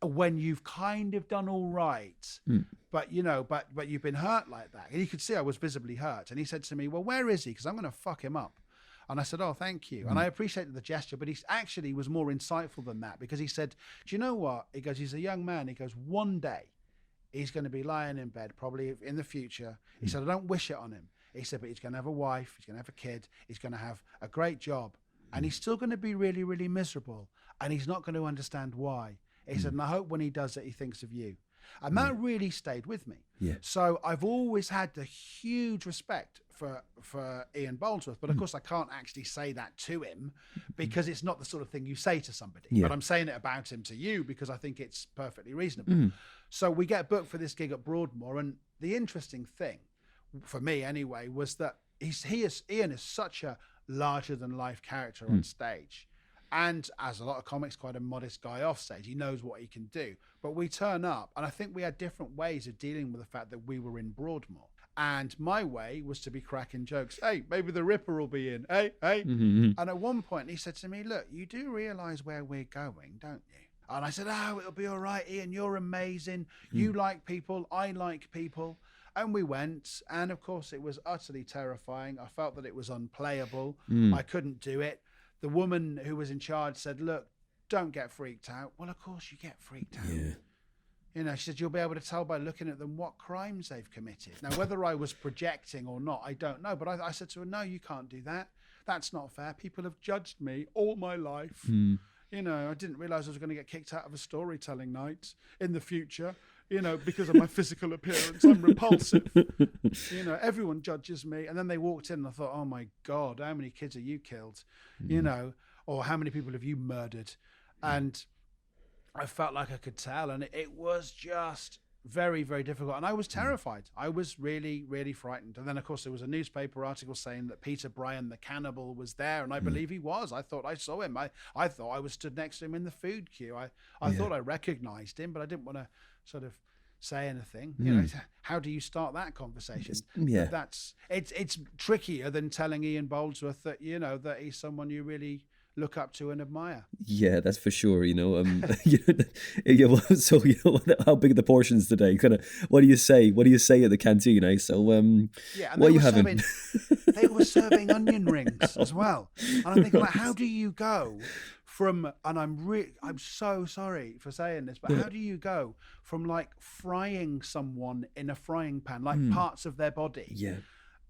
When you've kind of done all right, but but you've been hurt like that. And you could see I was visibly hurt. And he said to me, "Well, where is he? Because I'm going to fuck him up." And I said, "Oh, thank you." And I appreciated the gesture, but he actually was more insightful than that, because he said, "Do you know what?" He goes, "He's a young man." He goes, "One day he's going to be lying in bed, probably in the future." He said, "I don't wish it on him." He said, "But he's going to have a wife, he's going to have a kid, he's going to have a great job, and he's still going to be really, really miserable, and he's not going to understand why." He said, "And I hope when he does it, he thinks of you." And that really stayed with me. So I've always had the huge respect for Ian Boldsworth, but of course I can't actually say that to him because it's not the sort of thing you say to somebody. But I'm saying it about him to you because I think it's perfectly reasonable. So we get booked for this gig at Broadmoor, and the interesting thing, for me anyway, was that Ian is such a larger than life character on stage. And as a lot of comics, quite a modest guy off stage. He knows what he can do. But we turn up, and I think we had different ways of dealing with the fact that we were in Broadmoor. And my way was to be cracking jokes. Hey, maybe the Ripper will be in. Hey. And at one point, he said to me, look, you do realise where we're going, don't you? And I said, oh, it'll be all right, Ian. You're amazing. You like people. I like people. And we went. And, of course, it was utterly terrifying. I felt that it was unplayable. I couldn't do it. The woman who was in charge said, look, don't get freaked out. Well, of course you get freaked out. Yeah. You know, she said, you'll be able to tell by looking at them what crimes they've committed. Now, whether I was projecting or not, I don't know. But I said to her, no, you can't do that. That's not fair. People have judged me all my life. You know, I didn't realize I was going to get kicked out of a storytelling night in the future, you know, because of my physical appearance. I'm repulsive. You know, everyone judges me. And then they walked in and I thought, oh my God, how many kids have you killed? You know, or how many people have you murdered? And I felt like I could tell. And it was just very, very difficult. And I was terrified. I was really, really frightened. And then, of course, there was a newspaper article saying that Peter Bryan, the cannibal, was there. And I believe he was. I thought I saw him. I thought I was stood next to him in the food queue. I thought I recognized him, but I didn't want to sort of say anything. You know, how do you start that conversation? Yeah. It's trickier than telling Ian Boldsworth that, you know, that he's someone you really look up to and admire. Yeah, that's for sure. You know, so you know, how big are the portions today? Kind of, what do you say? What do you say at the canteen? So, yeah, and what are you having? They were serving onion rings as well, and I'm thinking, like, how do you go from? And I'm so sorry for saying this, but how do you go from like frying someone in a frying pan, like parts of their body,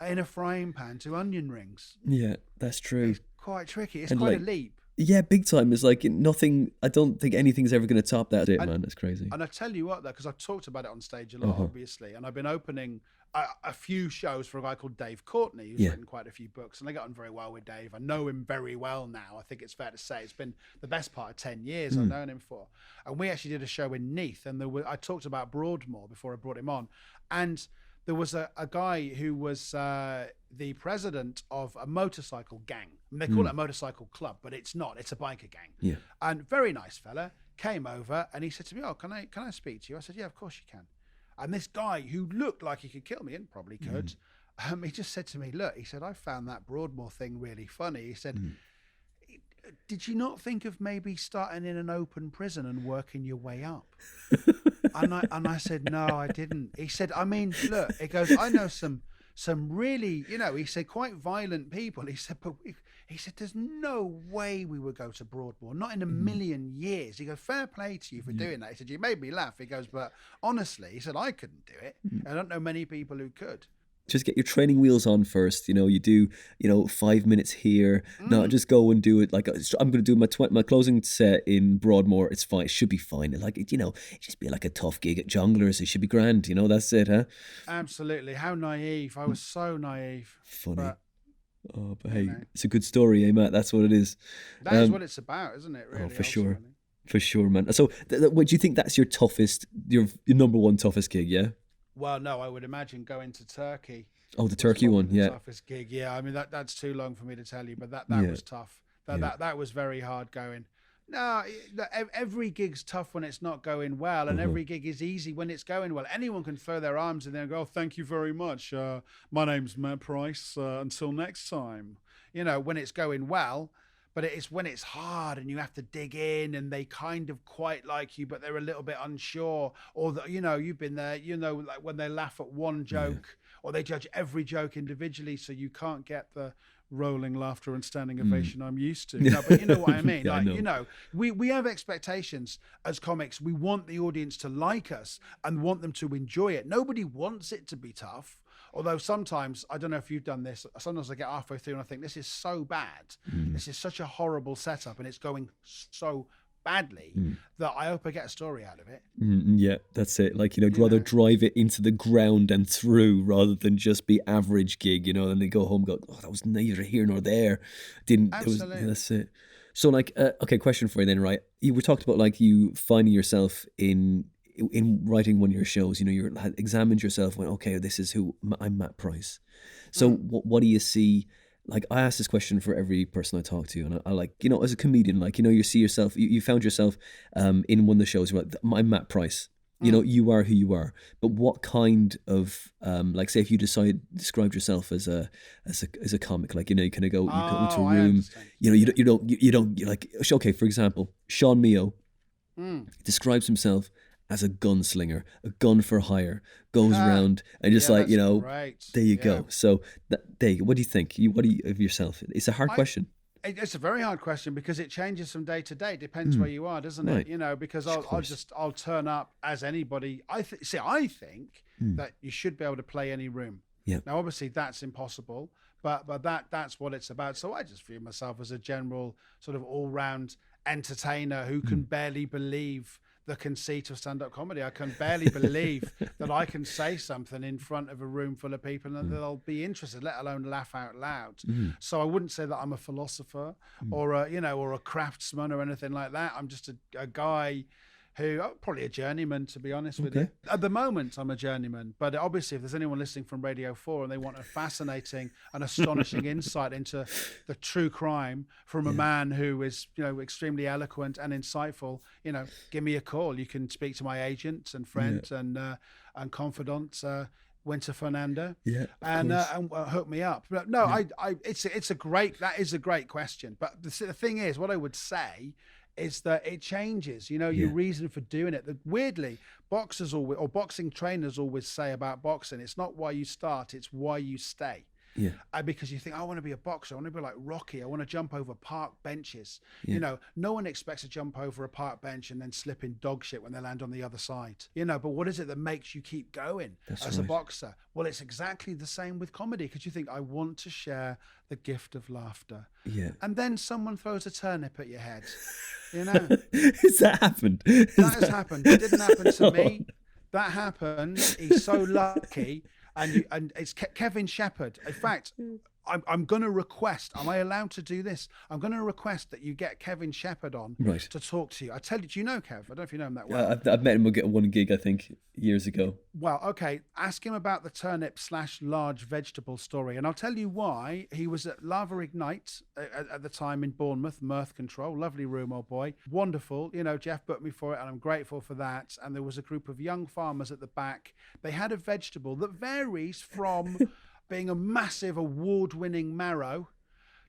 in a frying pan, to onion rings? Yeah, that's true. It's quite tricky. It's quite a leap. Yeah, big time. It's like nothing. I don't think anything's ever going to top that. Man, that's crazy. And I tell you what, though, because I've talked about it on stage a lot, obviously, and I've been opening a few shows for a guy called Dave Courtney, who's written quite a few books, and I got on very well with Dave. I know him very well now. I think it's fair to say it's been the best part of 10 years I've known him for. And we actually did a show in Neath, and I talked about Broadmoor before I brought him on, and there was a guy who was the president of a motorcycle gang. I mean, they call it a motorcycle club, but it's not. It's a biker gang. Yeah. And very nice fella came over and he said to me, "Oh, can I speak to you?" I said, "Yeah, of course you can." And this guy who looked like he could kill me and probably could, he just said to me, "Look," he said, "I found that Broadmoor thing really funny." He said, "Did you not think of maybe starting in an open prison and working your way up?" and I said, "No, I didn't." He said, "I mean, look," he goes, "I know some really, you know," he said, "quite violent people." He said, "But he said, there's no way we would go to Broadmoor, not in a million years." He goes, "Fair play to you for doing that." He said, "You made me laugh." He goes, "But honestly," he said, "I couldn't do it. I don't know many people who could." Just get your training wheels on first. You know, you do, 5 minutes here. No, just go and do it. Like, I'm going to do my closing set in Broadmoor. It's fine. It should be fine. Like, it just be like a tough gig at Jongleurs. It should be grand. That's it, huh? Absolutely. How naive. I was so naive. Funny. But hey, it's a good story, eh, Matt? That's what it is. That is what it's about, isn't it? Really, for sure. For sure, man. So, what do you think that's your toughest, your number one toughest gig, yeah? Well, no, I would imagine going to Turkey. Oh, the Turkey one, yeah. Toughest gig, yeah. I mean, that's too long for me to tell you, but that was tough. That was very hard going. No, every gig's tough when it's not going well, and every gig is easy when it's going well. Anyone can throw their arms in there and go, "Oh, thank you very much. My name's Matt Price. Until next time." When it's going well. But it's when it's hard and you have to dig in and they kind of quite like you, but they're a little bit unsure. Or, you've been there, like when they laugh at one joke or they judge every joke individually, so you can't get the rolling laughter and standing ovation I'm used to. No, but you know what I mean? We have expectations as comics. We want the audience to like us and want them to enjoy it. Nobody wants it to be tough. Although sometimes, I don't know if you've done this, sometimes I get halfway through and I think, this is so bad. This is such a horrible setup and it's going so badly that I hope I get a story out of it. Yeah, that's it. Like, I'd rather drive it into the ground and through rather than just be average gig, and they go home and go, oh, that was neither here nor there. Absolutely. That's it. So like, okay, question for you then, right? You were talked about like you finding yourself in writing one of your shows, you had examined yourself, went, okay, this is who I'm, Matt Price. So what do you see? Like, I ask this question for every person I talk to, and I like, as a comedian, like, you see yourself, you found yourself in one of the shows where I'm Matt Price. You are who you are. But what kind of like, say if you described yourself as a comic, like, you kind of go, you go into a room, you don't you're like, okay, for example, Sean Mio describes himself as a gunslinger, a gun for hire, goes around and just like, great. There you go. So there you go. What do you think? What do you of yourself? It's a hard question. It's a very hard question because it changes from day to day. Depends where you are, doesn't it? Because I'll turn up as anybody. I think that you should be able to play any room. Yeah. Now, obviously, that's impossible, but that's what it's about. So I just view myself as a general sort of all-round entertainer who can barely believe the conceit of stand-up comedy. I can barely believe that I can say something in front of a room full of people and they'll be interested, let alone laugh out loud. So I wouldn't say that I'm a philosopher or a craftsman or anything like that. I'm just a guy who, probably a journeyman, to be honest with you. At the moment, I'm a journeyman, but obviously if there's anyone listening from Radio 4 and they want a fascinating and astonishing insight into the true crime from a man who is, extremely eloquent and insightful, give me a call. You can speak to my agent and friend and confidant, Winter Fernanda, and hook me up. But no, that is a great question. But the thing is, what I would say is that it changes, your reason for doing it. Weirdly, boxers or boxing trainers always say about boxing, it's not why you start, it's why you stay. Yeah. Because you think, I want to be a boxer. I want to be like Rocky. I want to jump over park benches. No one expects to jump over a park bench and then slip in dog shit when they land on the other side. But what is it that makes you keep going as a boxer? Well, it's exactly the same with comedy, because you think, I want to share the gift of laughter. Yeah. And then someone throws a turnip at your head. Has that happened? That has happened. It didn't happen to me. That happened. He's so lucky. And it's Kevin Shepherd. In fact, I'm going to request, am I allowed to do this? I'm going to request that you get Kevin Shepherd on to talk to you. I tell you, do you know Kev? I don't know if you know him that well. I've met him at one gig, I think, years ago. Well, okay. Ask him about the turnip/large vegetable story. And I'll tell you why. He was at Lava Ignite at the time in Bournemouth, Mirth Control. Lovely room, old boy. Wonderful. Jeff booked me for it and I'm grateful for that. And there was a group of young farmers at the back. They had a vegetable that varies from being a massive award-winning marrow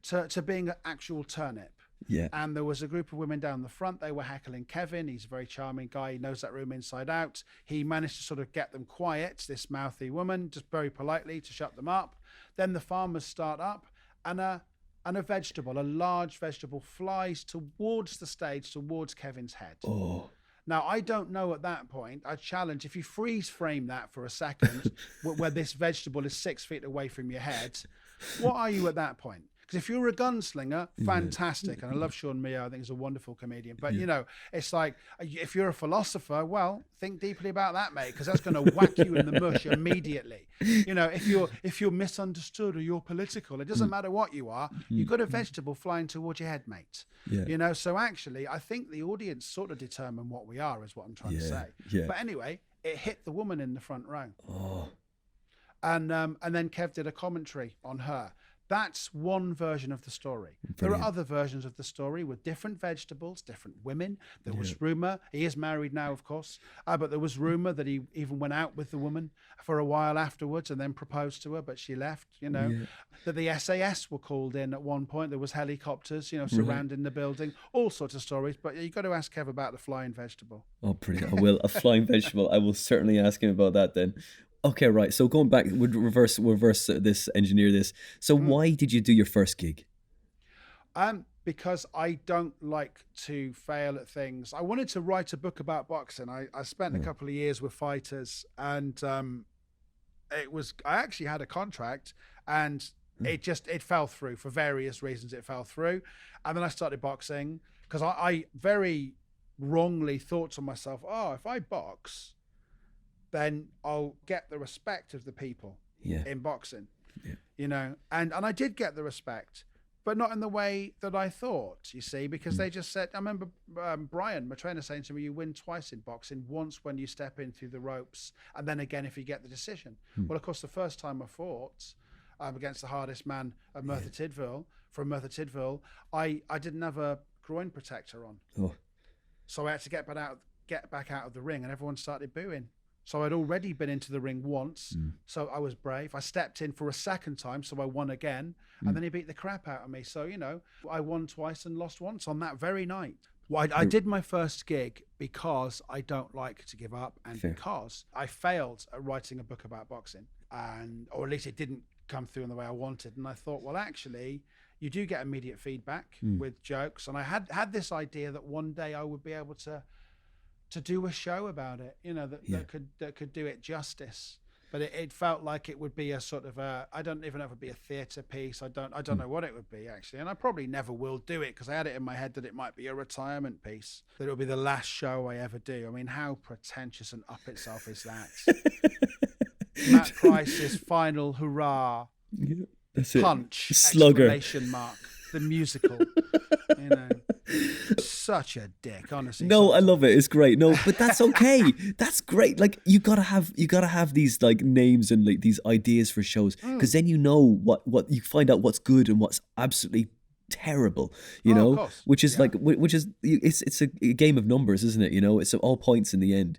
to being an actual turnip. Yeah. And there was a group of women down the front. They were heckling Kevin. He's a very charming guy. He knows that room inside out. He managed to sort of get them quiet, this mouthy woman, just very politely to shut them up. Then the farmers start up and a large vegetable flies towards the stage, towards Kevin's head. Oh. Now, I don't know at that point. I challenge, if you freeze frame that for a second, where this vegetable is 6 feet away from your head, what are you at that point? Because if you're a gunslinger, fantastic. And I love Sean Mio. I think he's a wonderful comedian. But, it's like, if you're a philosopher, well, think deeply about that, mate, because that's going to whack you in the mush immediately. If you're misunderstood or you're political, it doesn't matter what you are. You've got a vegetable flying towards your head, mate. Yeah. So actually, I think the audience sort of determine what we are, is what I'm trying to say. Yeah. But anyway, it hit the woman in the front row. Oh. And then Kev did a commentary on her. That's one version of the story. Brilliant. There are other versions of the story with different vegetables, different women. There was rumor, he is married now, of course, but there was rumor that he even went out with the woman for a while afterwards and then proposed to her, but she left, that the SAS were called in at one point. There was helicopters, surrounding the building, all sorts of stories. But you've got to ask Kev about the flying vegetable. Oh, brilliant. I will. A flying vegetable. I will certainly ask him about that then. Okay, right. So going back, would reverse this, engineer this. So why did you do your first gig? Because I don't like to fail at things. I wanted to write a book about boxing. I spent a couple of years with fighters, and I actually had a contract, and it fell through for various reasons. It fell through, and then I started boxing because I very wrongly thought to myself, oh, if I box, then I'll get the respect of the people in boxing, and I did get the respect, but not in the way that I thought, you see, because they just said, I remember Brian, my trainer, saying to me, you win twice in boxing, once when you step in through the ropes, and then again if you get the decision. Well, of course, the first time I fought against the hardest man of Merthyr Tydfil, from Merthyr Tydfil, I didn't have a groin protector on. So I had to get back out of the ring, and everyone started booing. So I'd already been into the ring once, so I was brave. I stepped in for a second time, so I won again, and then he beat the crap out of me. So, I won twice and lost once on that very night. Well, I did my first gig because I don't like to give up, and because I failed at writing a book about boxing, or at least it didn't come through in the way I wanted. And I thought, well, actually, you do get immediate feedback with jokes. And I had this idea that one day I would be able to do a show about it, that could do it justice. But it felt like it would be a sort of I don't even know if it would be a theatre piece. I don't know what it would be, actually. And I probably never will do it, because I had it in my head that it might be a retirement piece, that it would be the last show I ever do. I mean, how pretentious and up itself is that? Matt Price's final hurrah, that's it. Punch, Slugger, exclamation mark, the musical. Such a dick, honestly. No, I love it. It's great. No, but that's okay. That's great. Like, you gotta have these like names and like these ideas for shows, because then you know what you find out what's good and what's absolutely terrible. Of course. Which is it's a game of numbers, isn't it? It's all points in the end.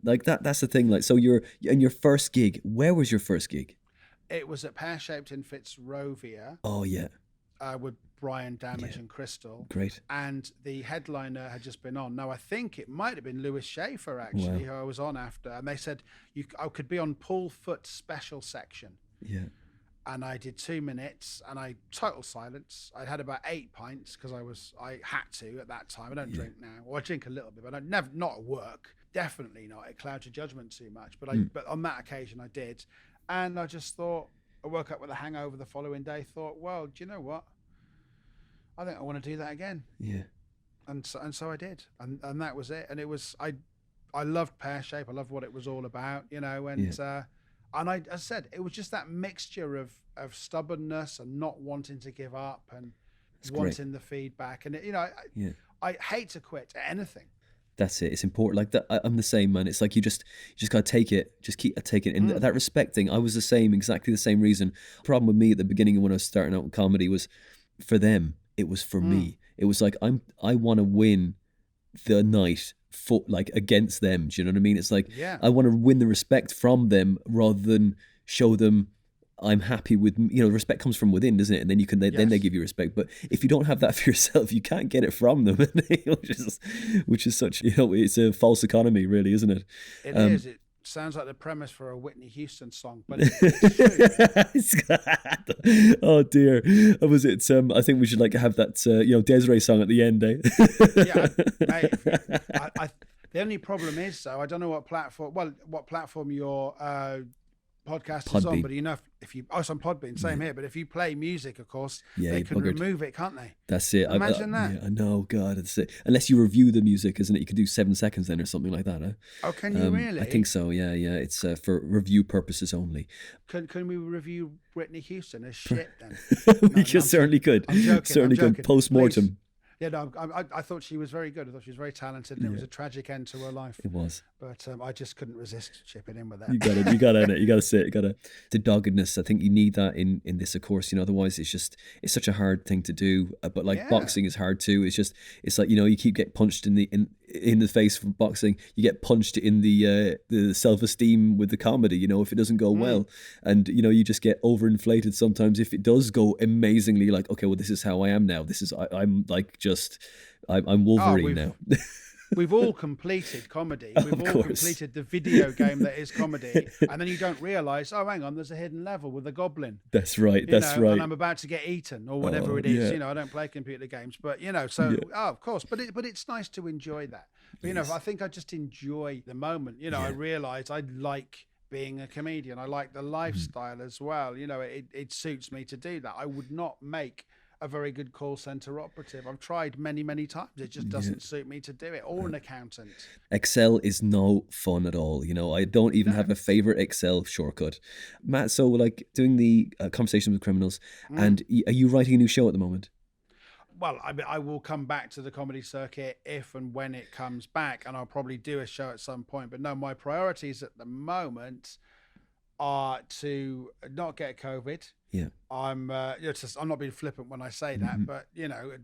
Like that's the thing. Like, so your first gig. Where was your first gig? It was at Pear Shaped in Fitzrovia. Oh yeah. With Brian Damage and Crystal. Great. And the headliner had just been on. Now, I think it might have been Lewis Schaefer, actually, who I was on after. And they said I could be on Paul Foot's special section. Yeah. And I did 2 minutes, and total silence. I had about 8 pints, because I had to at that time. I don't drink now. Or I drink a little bit, but not at work. Definitely not. It clouds your judgment too much. But on that occasion I did. And I just thought, I woke up with a hangover the following day, thought, well, do you know what? I think I want to do that again. Yeah. And so I did. And that was it. And it was, I loved Pear Shape. I loved what it was all about, and I said, it was just that mixture of stubbornness and not wanting to give up and wanting the feedback. And I hate to quit at anything. That's it. It's important. Like that. I'm the same, man. It's like you just gotta take it. Just keep taking it. And that respect thing, I was the same, exactly the same reason. Problem with me at the beginning when I was starting out with comedy was for them. It was for me. It was like I want to win the night for like against them. Do you know what I mean? It's like I want to win the respect from them rather than show them I'm happy with, respect comes from within, doesn't it? And then you can then they give you respect. But if you don't have that for yourself, you can't get it from them, which is such, it's a false economy, really, isn't it? It is. It sounds like the premise for a Whitney Houston song, but it's true. Oh dear, was it? I think we should have that, Desiree song at the end, eh? The only problem is, though, I don't know what platform your podcast Podbean is on, but if you it's on Podbean, same here, but if you play music, of course, they can remove it, can't they? That's it. Imagine that. Yeah, I know, God, that's it. Unless you review the music, isn't it? You can do 7 seconds then or something like that, huh? Oh, can you really? I think so, yeah. It's for review purposes only. Can we review Whitney Houston as shit then? We certainly could. I'm joking. Certainly could. Post-mortem. Please. Yeah, no, I thought she was very good. I thought she was very talented, and it was a tragic end to her life. It was. But I just couldn't resist chipping in with that. You got it. You got to sit. The doggedness. I think you need that in this, of course. Otherwise it's such a hard thing to do. But boxing is hard too. It's like you keep getting punched in the face from boxing. You get punched in the self-esteem with the comedy. If it doesn't go well, and you just get overinflated sometimes. If it does go amazingly, like, okay, well, this is how I am now. I'm like I'm Wolverine now. We've all completed comedy. We've all completed the video game that is comedy, and then you don't realise, oh, hang on, there's a hidden level with a goblin. That's right. Right. And I'm about to get eaten or whatever it is. I don't play computer games, but of course. But it's nice to enjoy that. But I think I just enjoy the moment. I realise I like being a comedian. I like the lifestyle as well. It suits me to do that. I would not make a very good call center operative. I've tried many times. It just doesn't suit me to do it, or an accountant. Excel is no fun at all. I don't even have a favorite Excel shortcut. Matt, so like doing the Conversation with Criminals, and are you writing a new show at the moment? Well, I will come back to the comedy circuit if and when it comes back, and I'll probably do a show at some point. But no, my priorities at the moment are to not get COVID. Yeah. I'm not being flippant when I say that, but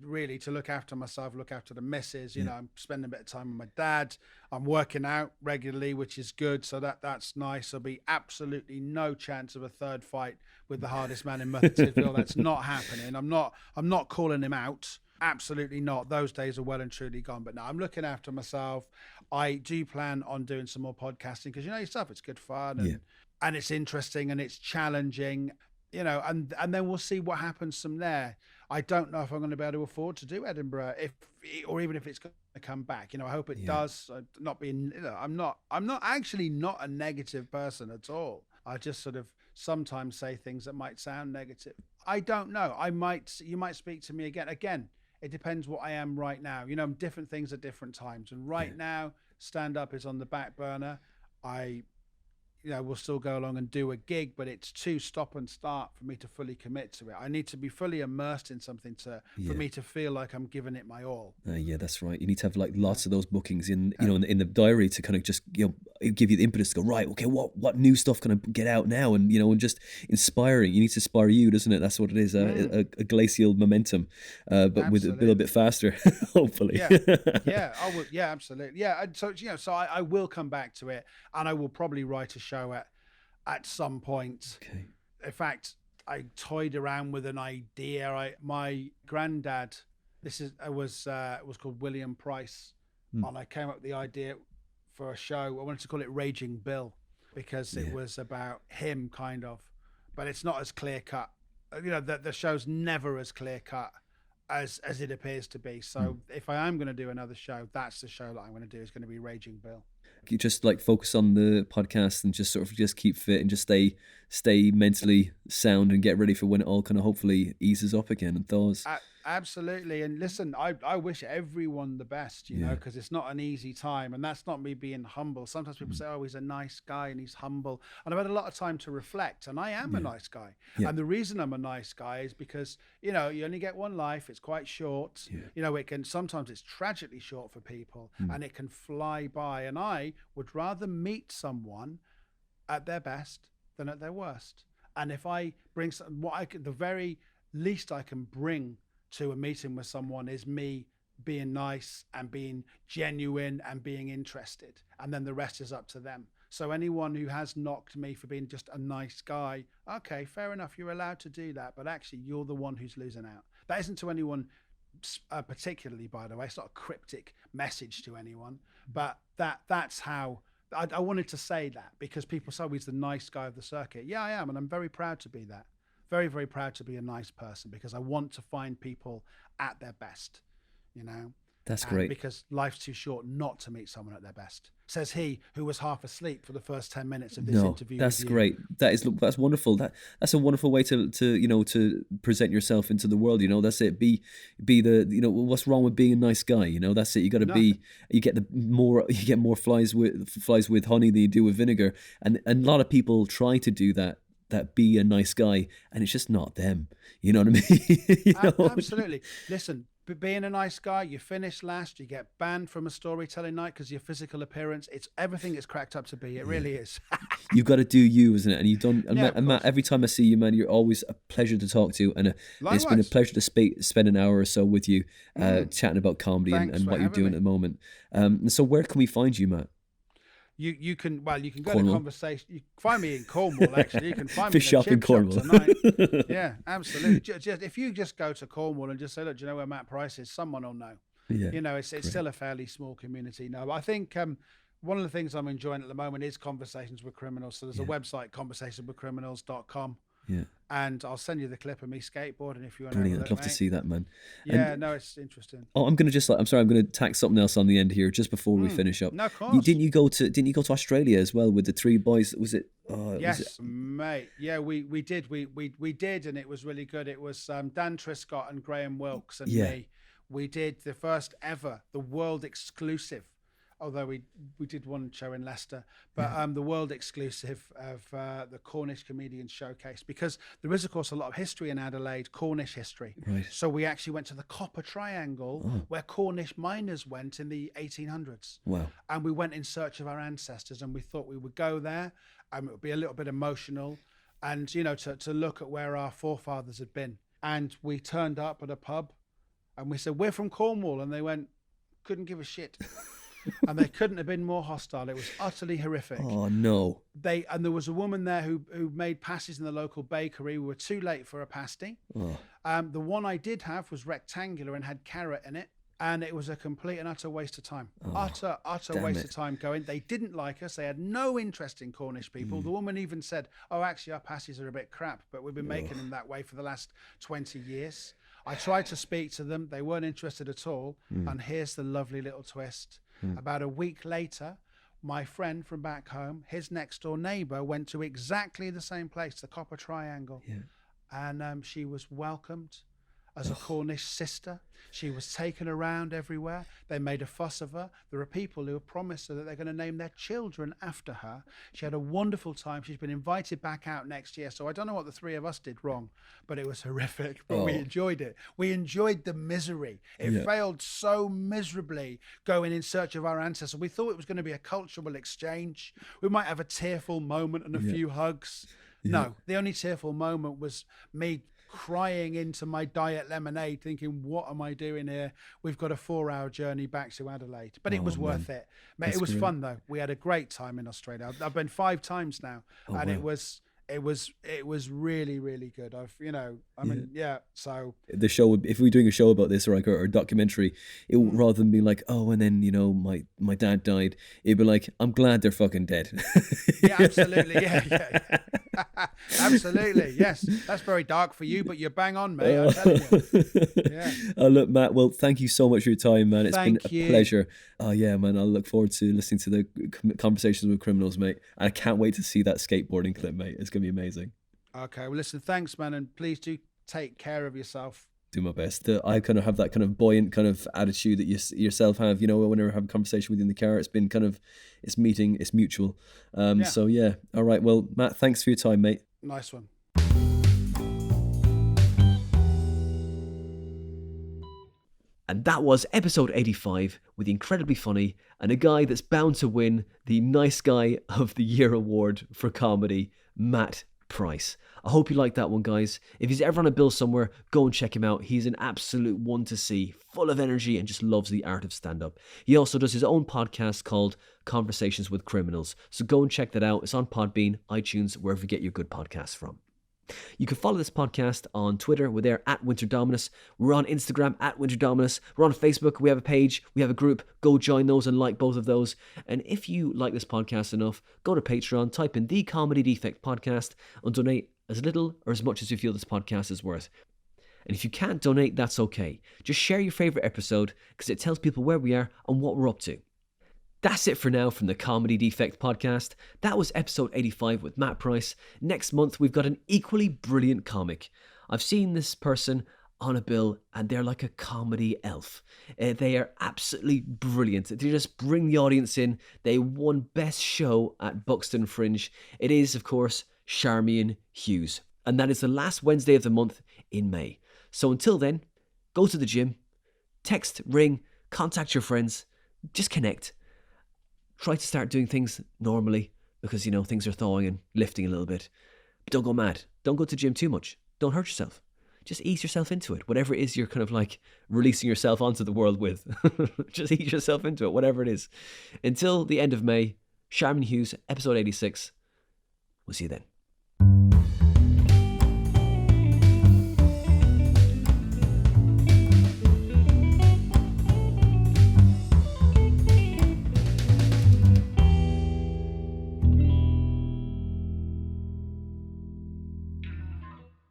really to look after myself, look after the missus. I'm spending a bit of time with my dad. I'm working out regularly, which is good. So that's nice. There'll be absolutely no chance of a third fight with the hardest man in Merthyr Tydfil. That's not happening. I'm not calling him out. Absolutely not. Those days are well and truly gone. But no, I'm looking after myself. I do plan on doing some more podcasting because yourself, it's good fun and it's interesting and it's challenging. And then we'll see what happens from there. I don't know if I'm going to be able to afford to do Edinburgh, or even if it's going to come back. I hope it does. I'm not actually not a negative person at all. I just sort of sometimes say things that might sound negative. I don't know. You might speak to me again. Again, it depends what I am right now. Different things at different times. And right now, stand up is on the back burner. We'll still go along and do a gig, but it's too stop and start for me to fully commit to it. I need to be fully immersed in something for me to feel like I'm giving it my all. Yeah, that's right. You need to have like lots of those bookings in the diary to kind of just give you the impetus to go, right, okay, what new stuff can I get out now, and and just inspiring. You need to inspire you, doesn't it? That's what it is. A glacial momentum, but absolutely. With a little bit faster, hopefully. Yeah, I would. Yeah, absolutely. Yeah, and so I will come back to it, and I will probably write a show at some point. Okay. In fact, I toyed around with an idea. My granddad, was called William Price, and I came up with the idea for a show. I wanted to call it Raging Bill because it was about him, kind of, but it's not as clear cut. The show's never as clear cut as it appears to be. So if I am going to do another show, that's the show that I'm going to do. Is going to be Raging Bill. You just like focus on the podcast and just sort of just keep fit and just stay mentally sound and get ready for when it all kind of hopefully eases up again and thaws. Absolutely. And listen, I wish everyone the best, because it's not an easy time, and that's not me being humble. Sometimes people say, oh, he's a nice guy and he's humble. And I've had a lot of time to reflect, and I am a nice guy. Yeah. And the reason I'm a nice guy is because, you only get one life. It's quite short. Yeah. Sometimes it's tragically short for people and it can fly by. And I would rather meet someone at their best than at their worst. And if I bring the very least I can bring to a meeting with someone is me being nice and being genuine and being interested, and then the rest is up to them. So anyone who has knocked me for being just a nice guy, okay, fair enough, you're allowed to do that, but actually you're the one who's losing out. That isn't to anyone particularly, by the way. It's not a cryptic message to anyone, but that's how I wanted to say that, because people say he's the nice guy of the circuit. Yeah, I am, and I'm very proud to be that. Very, very proud to be a nice person, because I want to find people at their best, That's great. Because life's too short not to meet someone at their best. Says he who was half asleep for the first 10 minutes of this interview. That's great. That's wonderful. That's a wonderful way to present yourself into the world. That's it. Be the what's wrong with being a nice guy? That's it. You got to be. You get more flies with honey than you do with vinegar, and a lot of people try to do that be a nice guy, and it's just not them. You know what I mean? Absolutely. Listen, being a nice guy, you finish last, you get banned from a storytelling night because your physical appearance, it's everything it's cracked up to be. It really is. You've got to do you, isn't it? And you've done. And Matt, every time I see you, man, you're always a pleasure to talk to, and it's been a pleasure to spend an hour or so with you, chatting about comedy and what you're doing at the moment. And so, where can we find you, Matt? You can go Cornwall. To Conversation. You can find me in Cornwall. Actually, you can find me Fish shop in Cornwall tonight. Yeah, absolutely. If you just go to Cornwall and just say, look, do you know where Matt Price is? Someone will know. Yeah, it's still a fairly small community. No, I think one of the things I'm enjoying at the moment is Conversations with Criminals. So there's a website, conversationswithcriminals.com. Yeah. And I'll send you the clip of me skateboarding if you want to. Brilliant. I'd love to see that, man. Yeah, And, no, it's interesting. oh, I'm going to tack something else on the end here just before we finish up. No, of course. Didn't you go to Australia as well with the three boys? Was it? Yes, mate. Yeah, we did. We did, and it was really good. It was Dan Triscott and Graham Wilkes and me. We did the first ever, the world exclusive. Although we did one show in Leicester, but the world exclusive of the Cornish Comedians Showcase, because there is, of course, a lot of history in Adelaide, Cornish history. Right. So we actually went to the Copper Triangle, where Cornish miners went in the 1800s. Wow. And we went in search of our ancestors, and we thought we would go there, and it would be a little bit emotional, and, you know, to look at where our forefathers had been. And we turned up at a pub, and we said, "We're from Cornwall," and they went, "Couldn't give a shit." And they couldn't have been more hostile. It was utterly horrific. Oh no! And there was a woman there who made pasties in the local bakery. We were too late for a pasty. Oh. The one I did have was rectangular and had carrot in it, and it was a complete and utter waste of time. Utter waste of time going. They didn't like us. They had no interest in Cornish people. The woman even said, "Oh, actually, our pasties are a bit crap, but we've been making them that way for the last 20 years." I tried to speak to them. They weren't interested at all. And here's the lovely little twist. About a week later, my friend from back home, his next door neighbor, went to exactly the same place, the Copper Triangle. Yeah. And she was welcomed as a Cornish sister. She was taken around everywhere. They made a fuss of her. There are people who have promised her that they're going to name their children after her. She had a wonderful time. She's been invited back out next year. So I don't know what the three of us did wrong, but it was horrific. But we enjoyed it. We enjoyed the misery. It failed so miserably going in search of our ancestors. We thought it was going to be a cultural exchange. We might have a tearful moment and a few hugs. No, the only tearful moment was me crying into my diet lemonade, thinking, what am I doing here? We've got a 4-hour journey back to Adelaide. But it was worth it. Mate, it was fun though. We had a great time in Australia. I've been 5 times now, and it was really, really good. So the show, if we're doing a show about this or a documentary, it would, rather than be like, oh, and then, you know, my dad died, it'd be like, I'm glad they're fucking dead. Yeah, absolutely. Yeah. Absolutely, yes. That's very dark for you, but you're bang on, mate. I'm telling you. Yeah. Look, Matt, well, thank you so much for your time, man. It's been a pleasure. Oh yeah, man. I'll look forward to listening to the conversations with criminals, mate. And I can't wait to see that skateboarding clip, mate. It's gonna be amazing. Okay, well, listen, thanks, man, and please do take care of yourself. Do my best. I kind of have that kind of buoyant kind of attitude that you yourself have, you know, whenever I have a conversation with you in the car. It's been kind of, it's mutual. So yeah. All right. Well, Matt, thanks for your time, mate. Nice one. And that was episode 85 with the incredibly funny and a guy that's bound to win the Nice Guy of the Year award for comedy, Matt Price. I hope you liked that one, guys. If he's ever on a bill somewhere, go and check him out. He's an absolute one to see, full of energy and just loves the art of stand-up. He also does his own podcast called Conversations with Criminals. So go and check that out. It's on Podbean, iTunes, wherever you get your good podcasts from. You can follow this podcast on Twitter. We're there at Winter Dominus. We're on Instagram at Winter Dominus. We're on Facebook. We have a page. We have a group. Go join those and like both of those. And if you like this podcast enough, go to Patreon, type in The Comedy Defect Podcast and donate as little or as much as you feel this podcast is worth. And if you can't donate, that's okay. Just share your favourite episode because it tells people where we are and what we're up to. That's it for now from the Comedy Defect podcast. That was episode 85 with Matt Price. Next month, we've got an equally brilliant comic. I've seen this person on a bill and they're like a comedy elf. They are absolutely brilliant. They just bring the audience in. They won Best Show at Buxton Fringe. It is, of course, Charmian Hughes. And that is the last Wednesday of the month in May. So until then, go to the gym, text, ring, contact your friends, just connect. Try to start doing things normally because, you know, things are thawing and lifting a little bit. But don't go mad. Don't go to the gym too much. Don't hurt yourself. Just ease yourself into it. Whatever it is you're kind of like releasing yourself onto the world with. Just ease yourself into it, whatever it is. Until the end of May, Charmian Hughes, episode 86. We'll see you then.